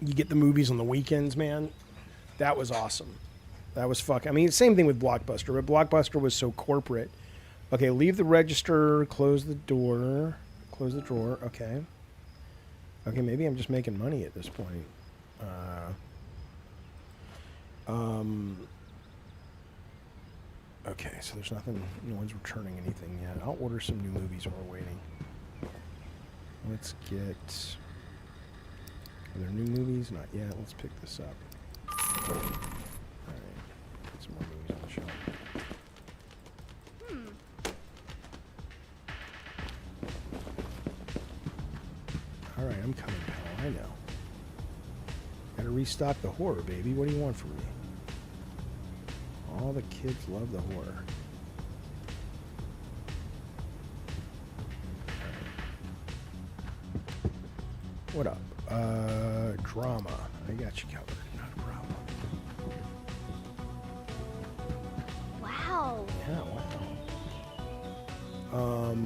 You get the movies on the weekends, man. That was awesome. That was fucking... I mean, same thing with Blockbuster, but Blockbuster was so corporate. Okay, leave the register, close the door, close the drawer. Okay. Okay, maybe I'm just making money at this point. Okay, so there's nothing, no one's returning anything yet. I'll order some new movies while we're waiting. Let's get... Are there new movies? Not yet. Let's pick this up. Alright. Get some more movies on the shelf. coming, pal. I know. Gotta restock the horror, baby. What do you want from me? All the kids love the horror. What up? Drama. I got you covered. Not a problem. Wow. Yeah, wow.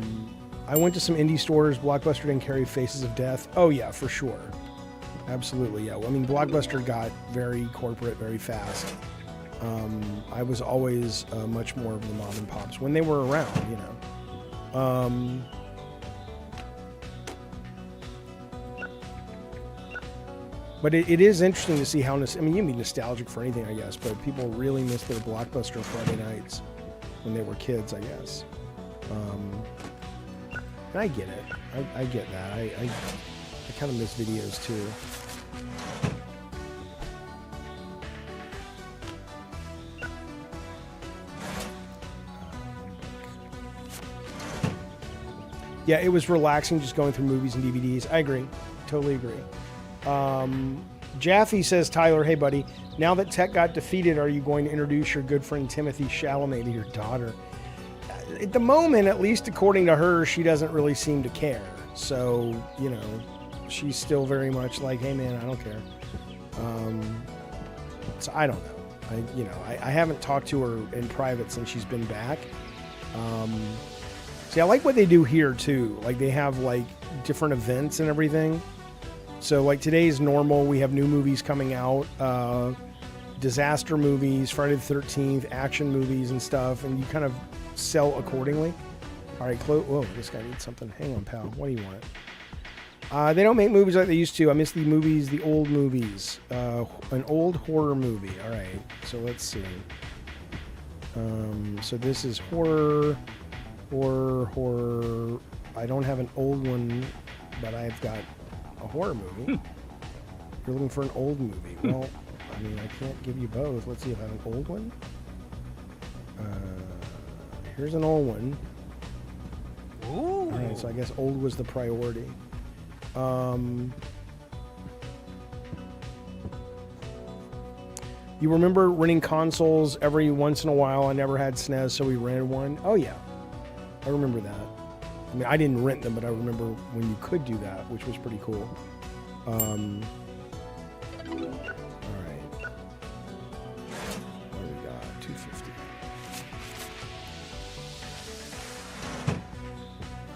I went to some indie stores. Blockbuster didn't carry Faces of Death. Oh, yeah, for sure. Absolutely, yeah. Well, I mean, Blockbuster got very corporate very fast. I was always much more of the mom and pops when they were around, you know. But it is interesting to see how, I mean, you can be nostalgic for anything, I guess, but people really miss their Blockbuster Friday nights when they were kids, I guess. And I get it. I get that. I kind of miss videos, too. Yeah, it was relaxing just going through movies and DVDs. I agree. Totally agree. Jaffe says, Tyler, hey, buddy, now that Tech got defeated, are you going to introduce your good friend Timothy Chalamet to your daughter? At the moment, at least according to her, she doesn't really seem to care. So, you know, she's still very much like, hey, man, I don't care. So I don't know. I haven't talked to her in private since she's been back. See, I like what they do here, too. Like, they have, like, different events and everything. So, like, today's normal. We have new movies coming out. Disaster movies, Friday the 13th, action movies and stuff. And you kind of sell accordingly. All right, whoa, this guy needs something. Hang on, pal. What do you want? They don't make movies like they used to. I miss the movies, the old movies. An old horror movie. All right, so let's see. So this is horror. I don't have an old one, but I've got a horror movie. You're looking for an old movie. Well, I mean, I can't give you both. Let's see if I have an old one. Here's an old one. Ooh. All right, so I guess old was the priority. You remember renting consoles every once in a while? I never had SNES, so we rented one. Oh, yeah. I remember that. I mean, I didn't rent them, but I remember when you could do that, which was pretty cool. All right. What do we got? $250. All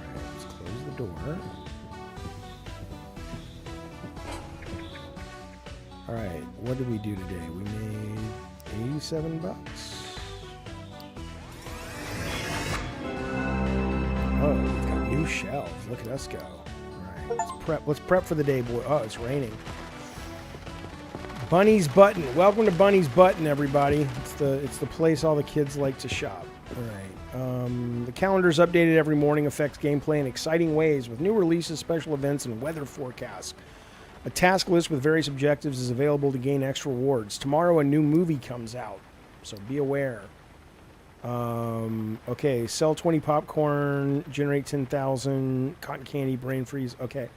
right, let's close the door. All right, what did we do today? We made $87. Oh, we've got new shelves. Look at us go. All right, let's prep for the day, boy. Oh, it's raining. Bunny's Button. Welcome to Bunny's Button, everybody. It's the place all the kids like to shop. All right. The calendar's updated every morning, affects gameplay in exciting ways with new releases, special events, and weather forecasts. A task list with various objectives is available to gain extra rewards. Tomorrow, a new movie comes out, so be aware. Okay, sell 20 popcorn, generate 10,000, cotton candy, brain freeze. Okay.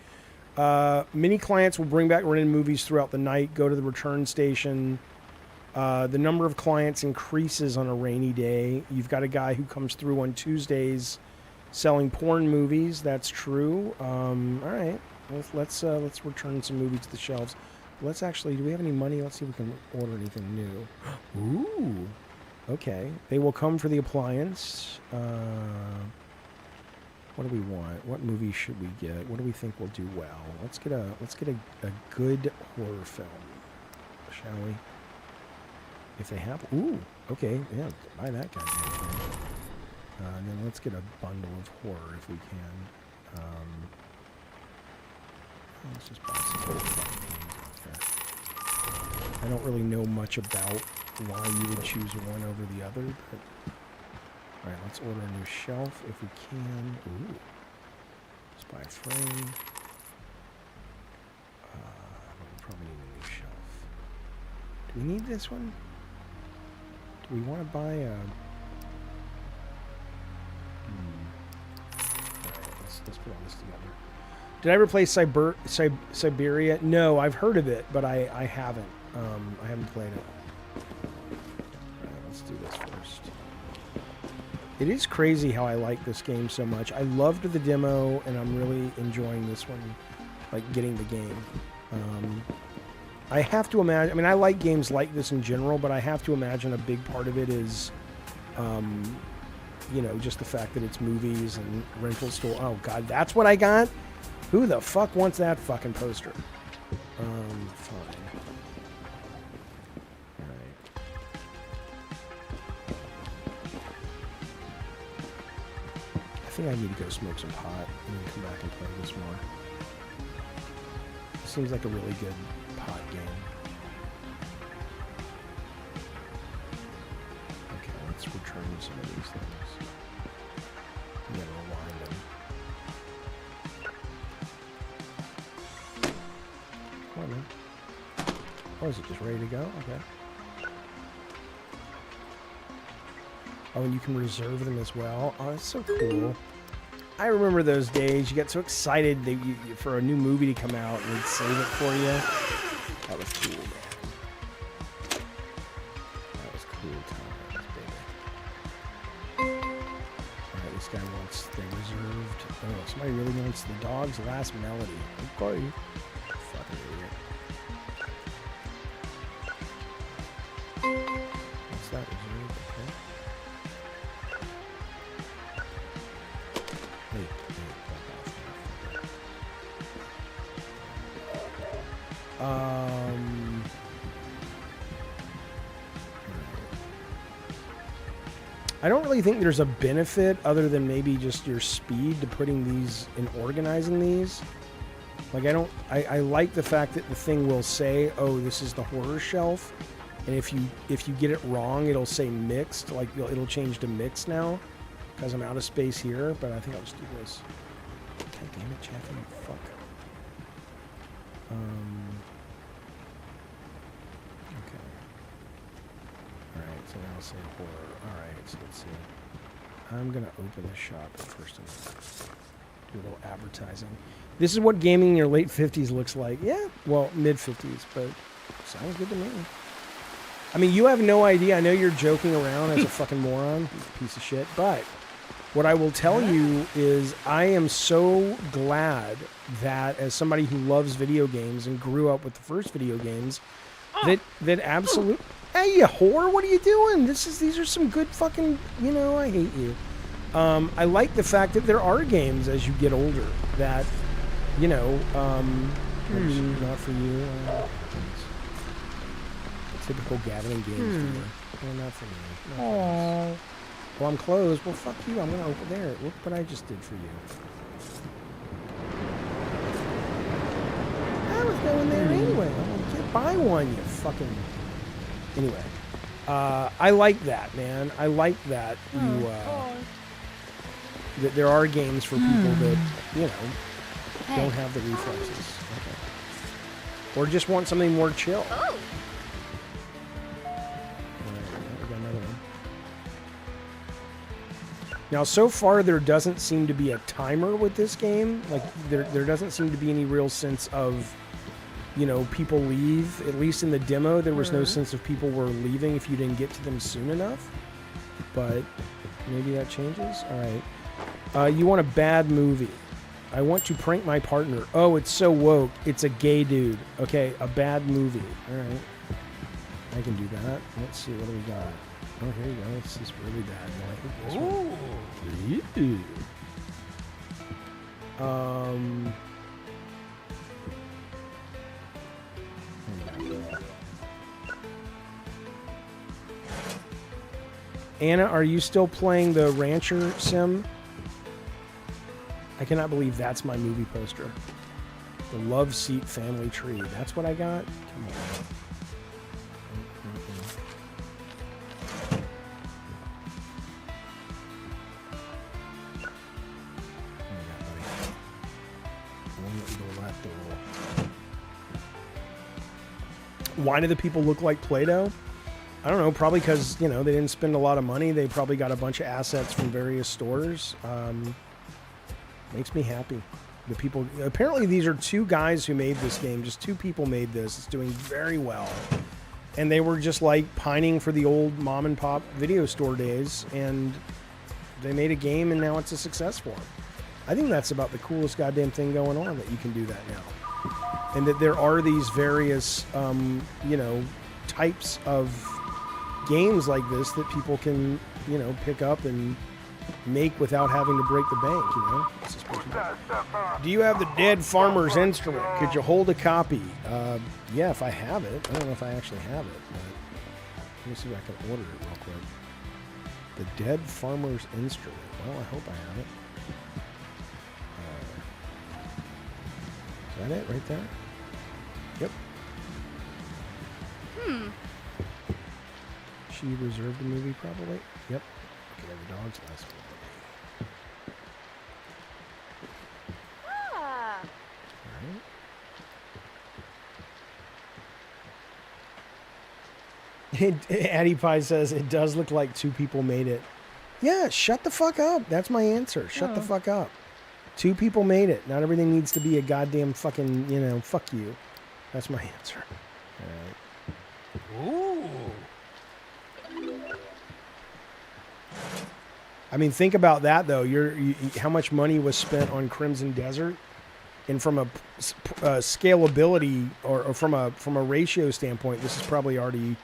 Many clients will bring back rented movies throughout the night, go to the return station. The number of clients increases on a rainy day. You've got a guy who comes through on Tuesdays selling porn movies. That's true. All right. Let's return some movies to the shelves. Let's actually, do we have any money? Let's see if we can order anything new. Ooh. Okay. They will come for the appliance. What do we want? What movie should we get? What do we think will do well? Let's get a good horror film, shall we? If they have, ooh, okay, yeah, buy that guy. And then let's get a bundle of horror if we can. Let's just buy some horror. I don't really know much about why you would choose one over the other, but all right, let's order a new shelf if we can. Ooh, let's buy a frame. We probably need a new shelf. Do we need this one? Do we want to buy a? All right, let's put all this together. Did I ever play Siberia? No, I've heard of it, but I haven't. I haven't played it. All right, let's do this first. It is crazy how I like this game so much. I loved the demo, and I'm really enjoying this one, like getting the game. I have to imagine, I mean, I like games like this in general, but I have to imagine a big part of it is, you know, just the fact that it's movies and rental store. Oh, God, that's what I got? Who the fuck wants that fucking poster? Fine. Alright. I think I need to go smoke some pot and then come back and play this more. It seems like a really good pot game. Okay, let's return some of these things. I'm gonna rewind them. Come on, man. Oh, is it just ready to go? Okay. Oh, and you can reserve them as well. Oh, that's so cool. I remember those days. You get so excited that for a new movie to come out and they'd save it for you. That was cool, man. That was cool times, baby. Alright, this guy wants the reserved. Oh, somebody really wants the dog's last melody. Okay. Fucking idiot. What's that reserved? Okay. I don't really think there's a benefit other than maybe just your speed to putting these and organizing these. Like I like the fact that the thing will say, oh, this is the horror shelf. And if you get it wrong, it'll say mixed, like it'll change to mixed now because I'm out of space here, but I think I'll just do this. God damn it, Jaffe, fuck. Okay. Alright, so now I'll say horror. Alright, so let's see. I'm gonna open the shop first and do a little advertising. This is what gaming in your late 50s looks like. Yeah, well, mid 50s, but sounds good to me. I mean, you have no idea. I know you're joking around as a fucking moron, piece of shit, but what I will tell you is I am so glad that as somebody who loves video games and grew up with the first video games, that absolute... Hey, you whore, what are you doing? These are some good fucking... You know, I hate you. I like the fact that there are games as you get older that, you know, not for you. Typical gabbinandgames for you. Well, not for me. Aww. Well, I'm closed. Well, fuck you. I'm going to open there. Look what I just did for you. I was going there anyway. I can't buy one, you fucking... Anyway. I like that, man. I like that you... that there are games for people that, you know, don't have the reflexes. Okay. Or just want something more chill. Oh. Now, so far, there doesn't seem to be a timer with this game. Like, there doesn't seem to be any real sense of, you know, people leave. At least in the demo, there was no sense of people were leaving if you didn't get to them soon enough. But maybe that changes. All right. You want a bad movie. I want to prank my partner. Oh, it's so woke. It's a gay dude. Okay, a bad movie. All right. I can do that. Let's see. What do we got? Oh, here you go. This is really bad. No, I think this one. Anna, are you still playing the Rancher sim? I cannot believe that's my movie poster. The Love Seat Family Tree. That's what I got? Come on. Why do the people look like Play-Doh? I don't know, probably because, you know, they didn't spend a lot of money. They probably got a bunch of assets from various stores. Makes me happy. The people, apparently these are two guys who made this game. Just two people made this. It's doing very well. And they were just like pining for the old mom and pop video store days, and they made a game, and now it's a success for them. I think that's about the coolest goddamn thing going on, that you can do that now. And that there are these various, you know, types of games like this that people can, you know, pick up and make without having to break the bank, you know? This is pretty cool. Do you have the Dead Farmer's Instrument? Could you hold a copy? Yeah, if I have it. I don't know if I actually have it, but let me see if I can order it real quick. The Dead Farmer's Instrument. Well, I hope I have it. Is that it right there? Yep. She reserved the movie, probably. Yep. Okay, the dog's last one. Addie Pie says it does look like two people made it. Yeah, shut the fuck up. That's my answer. Shut the fuck up. Two people made it. Not everything needs to be a goddamn fucking, you know, fuck you. That's my answer. All right. Ooh. I mean, think about that though. How much money was spent on Crimson Desert, and from a scalability or from a ratio standpoint, this is probably already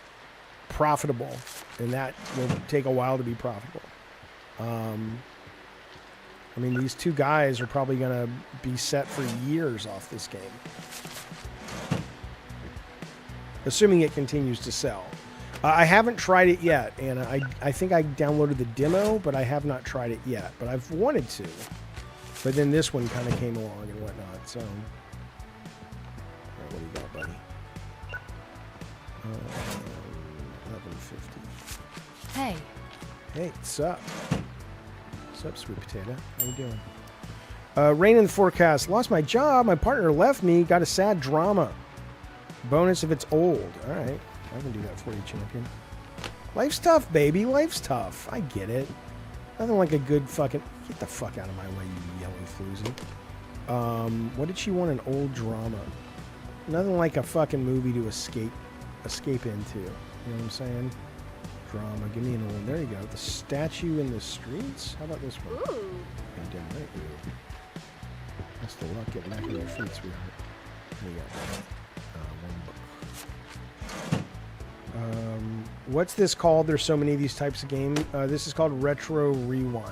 profitable, and that will take a while to be profitable. I mean, these two guys are probably going to be set for years off this game, assuming it continues to sell. I haven't tried it yet, and I think I downloaded the demo, but I have not tried it yet. But I've wanted to. But then this one kind of came along and whatnot. So, what do you got, buddy? 1150. Hey. Hey, what's up? What's up, sweet potato? How you doing? Rain in the forecast. Lost my job. My partner left me. Got a sad drama. Bonus if it's old. All right. I can do that for you, champion. Life's tough, baby. Life's tough. I get it. Nothing like a good fucking... Get the fuck out of my way, you yellow floozy. What did she want? An old drama. Nothing like a fucking movie to escape into. You know what I'm saying? Drama. Give me an old... There you go. The Statue in the Streets? How about this one? Ooh. Goddamn right. That's the luck. Get back on your feet, sweetheart. There you go. What's this called? There's so many of these types of games. This is called Retro Rewind.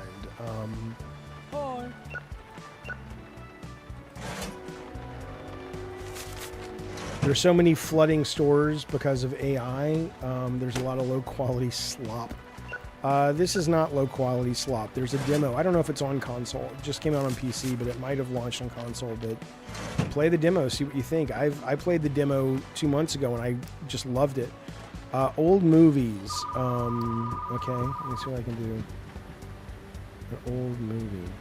There's so many flooding stores because of AI. There's a lot of low quality slop. This is not low quality slop. There's a demo. I don't know if it's on console. It just came out on PC, but it might have launched on console. But play the demo, see what you think. I played the demo 2 months ago and I just loved it. Old movies. Okay, let me see what I can do. An old movie.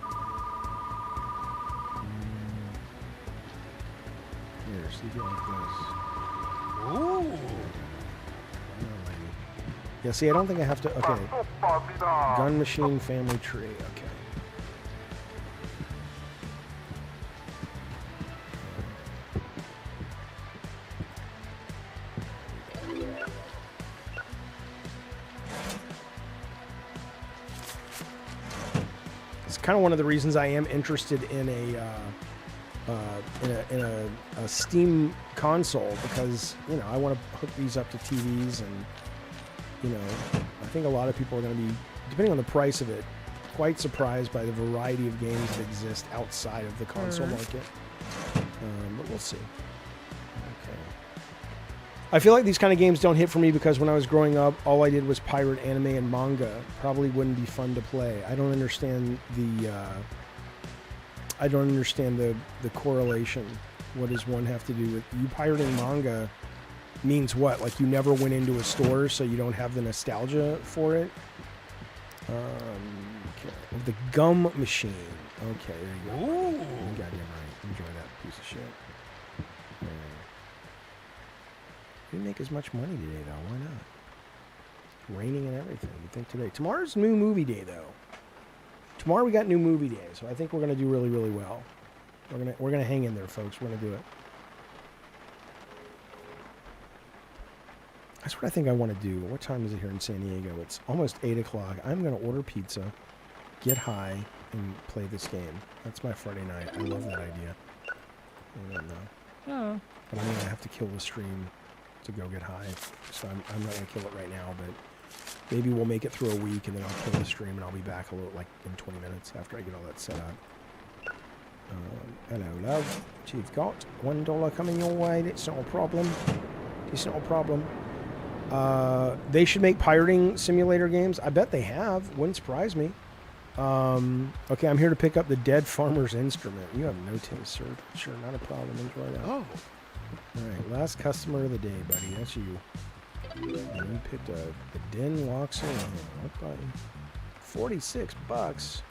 Here, see if you like this. Ooh. Yeah, see, I don't think I have to... Okay. Gun Machine Family Tree. Okay. Kind of one of the reasons I am interested in a Steam console, because you know I want to hook these up to TVs, and you know I think a lot of people are going to be, depending on the price of it, quite surprised by the variety of games that exist outside of the console market. But we'll see. Okay. I feel like these kind of games don't hit for me because when I was growing up, all I did was pirate anime and manga. Probably wouldn't be fun to play. I don't understand the correlation. What does one have to do with you pirating manga? Means what? Like you never went into a store, so you don't have the nostalgia for it. Okay. The Gum Machine. Okay, there you go. Ooh. You goddamn right. Enjoy that piece of shit. Didn't make as much money today, though. Why not? Raining and everything. You think today? Tomorrow's new movie day, though. Tomorrow we got new movie day, so I think we're going to do really, really well. We're gonna hang in there, folks. We're gonna do it. That's what I think I want to do. What time is it here in San Diego? It's almost 8 o'clock. I'm gonna order pizza, get high, and play this game. That's my Friday night. I love that idea. I don't know. Oh. But I'm gonna have to kill the stream to go get high. So I'm not gonna kill it right now, but maybe we'll make it through a week and then I'll kill the stream and I'll be back a little, like in 20 minutes after I get all that set up. Hello, love. You've got $1 coming your way. It's not a problem. It's not a problem. They should make pirating simulator games. I bet they have. Wouldn't surprise me. Okay, I'm here to pick up the dead farmer's instrument. You have no taste, sir. Sure, not a problem. Enjoy that. Oh. Alright, last customer of the day, buddy. That's you. And you picked a Den Loxer. What button? $46.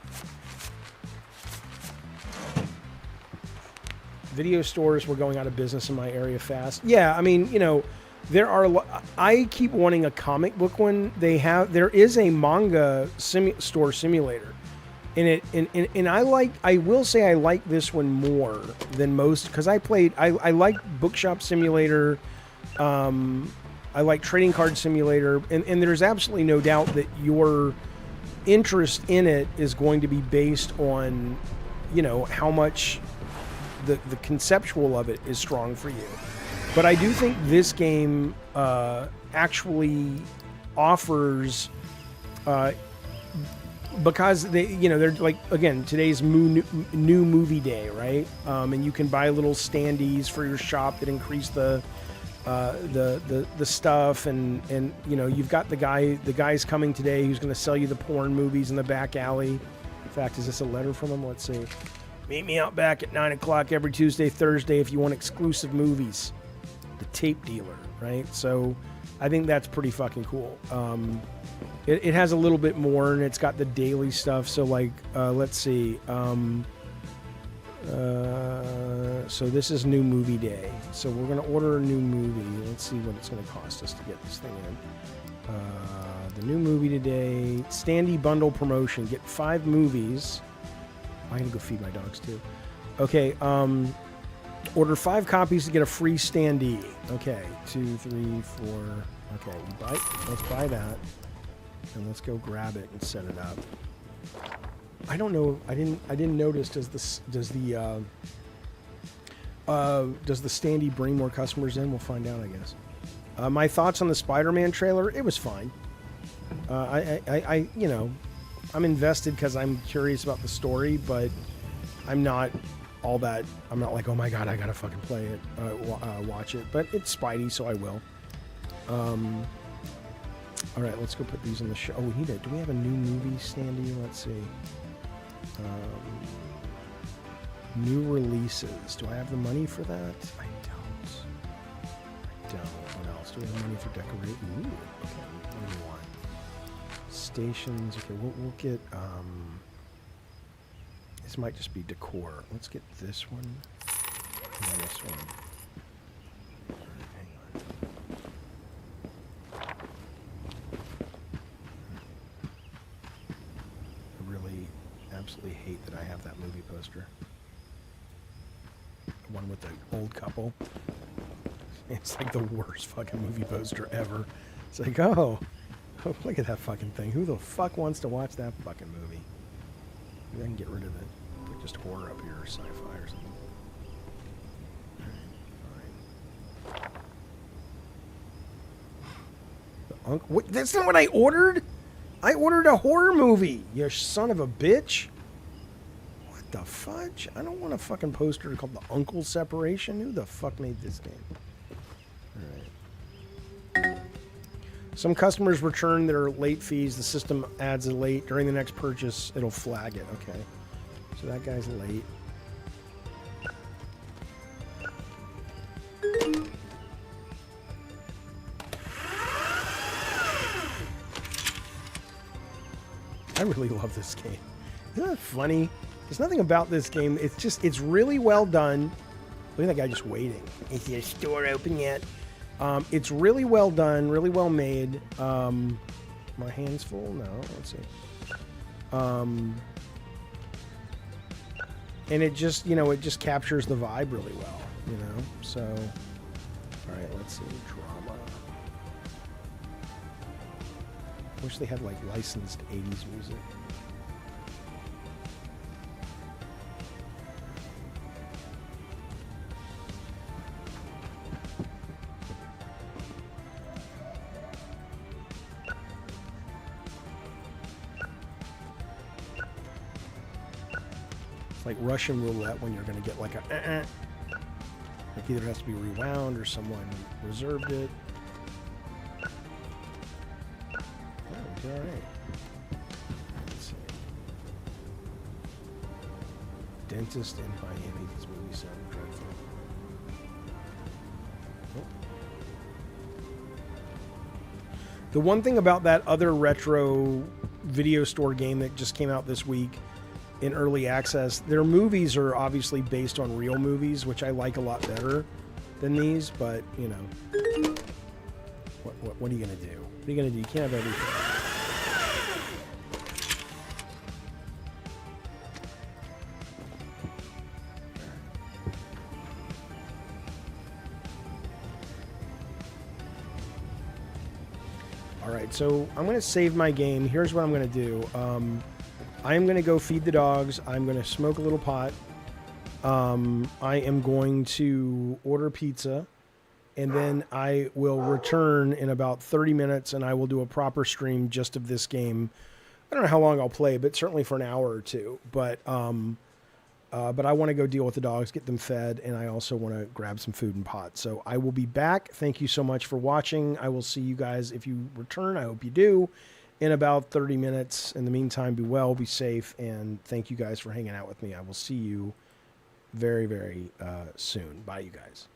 Video stores were going out of business in my area fast. Yeah, I mean, you know, there are. I keep wanting a comic book one. There is a manga store simulator, and I will say I like this one more than most because I like Bookshop Simulator. I like Trading Card Simulator, and there's absolutely no doubt that your interest in it is going to be based on, you know, how much the conceptual of it is strong for you. But I do think this game actually offers, because they're like, again, today's new movie day, right? And you can buy little standees for your shop that increase the stuff, and you know, you've got the guy's coming today who's going to sell you the porn movies in the back alley. In fact, is this a letter from him? Let's see. Meet me out back at 9 o'clock every Tuesday, Thursday if you want exclusive movies. The tape dealer, right? So I think that's pretty fucking cool. It has a little bit more, and it's got the daily stuff. So like, let's see. So this is new movie day. So we're going to order a new movie. Let's see what it's going to cost us to get this thing in. The new movie today, standee bundle promotion. Get 5 movies. I'm going to go feed my dogs too. Okay. Order 5 copies to get a free standee. Okay. 2, 3, 4. Okay. Let's buy that. And let's go grab it and set it up. I don't know. I didn't notice. Does the standee bring more customers in? We'll find out, I guess. My thoughts on the Spider-Man trailer. It was fine. You know, I'm invested because I'm curious about the story, but I'm not all that. I'm not like, oh my god, I gotta fucking play it, watch it. But it's Spidey, so I will. All right, let's go put these in the show. Oh, we need it. Do we have a new movie standee? Let's see. New releases. Do I have the money for that? I don't. What else? Do we have money for decorating? Ooh, okay. What do we want? Stations. Okay, we'll get. This might just be decor. Let's get this one and this one. Hang on. I really absolutely hate that I have that movie poster. The one with the old couple. It's like the worst fucking movie poster ever. It's like, oh, look at that fucking thing. Who the fuck wants to watch that fucking movie? Maybe I can get rid of it. Put just horror up here or sci-fi or something. Alright, fine. What? That's not what I ordered? I ordered a horror movie, you son of a bitch. What the fudge? I don't want a fucking poster called The Uncle Separation. Who the fuck made this game? Alright. Some customers return their late fees. The system adds a late. During the next purchase, it'll flag it. Okay. So that guy's late. I really love this game. Isn't that funny? There's nothing about this game. It's really well done. Look at that guy just waiting. Is your store open yet? It's really well done, really well made. My hand's full? No, let's see. And it just, you know, it just captures the vibe really well, you know? So, all right, let's see, drama. Wish they had, like, licensed 80s music. Like Russian roulette when you're going to get like a like either it has to be rewound or someone reserved it. Oh, it's all right. Let's see. Dentist in Miami. This movie sounded dreadful. Oh. The one thing about that other retro video store game that just came out this week in early access, their movies are obviously based on real movies, which I like a lot better than these, but, you know, what are you going to do? What are you going to do? You can't have everything. All right, so I'm going to save my game. Here's what I'm going to do. I am going to go feed the dogs. I'm going to smoke a little pot. I am going to order pizza. And then I will return in about 30 minutes and I will do a proper stream just of this game. I don't know how long I'll play, but certainly for an hour or two. But I want to go deal with the dogs, get them fed, and I also want to grab some food and pot. So I will be back. Thank you so much for watching. I will see you guys if you return. I hope you do. In about 30 minutes. In the meantime, be well, be safe, and thank you guys for hanging out with me. I will see you very, very soon. Bye, you guys.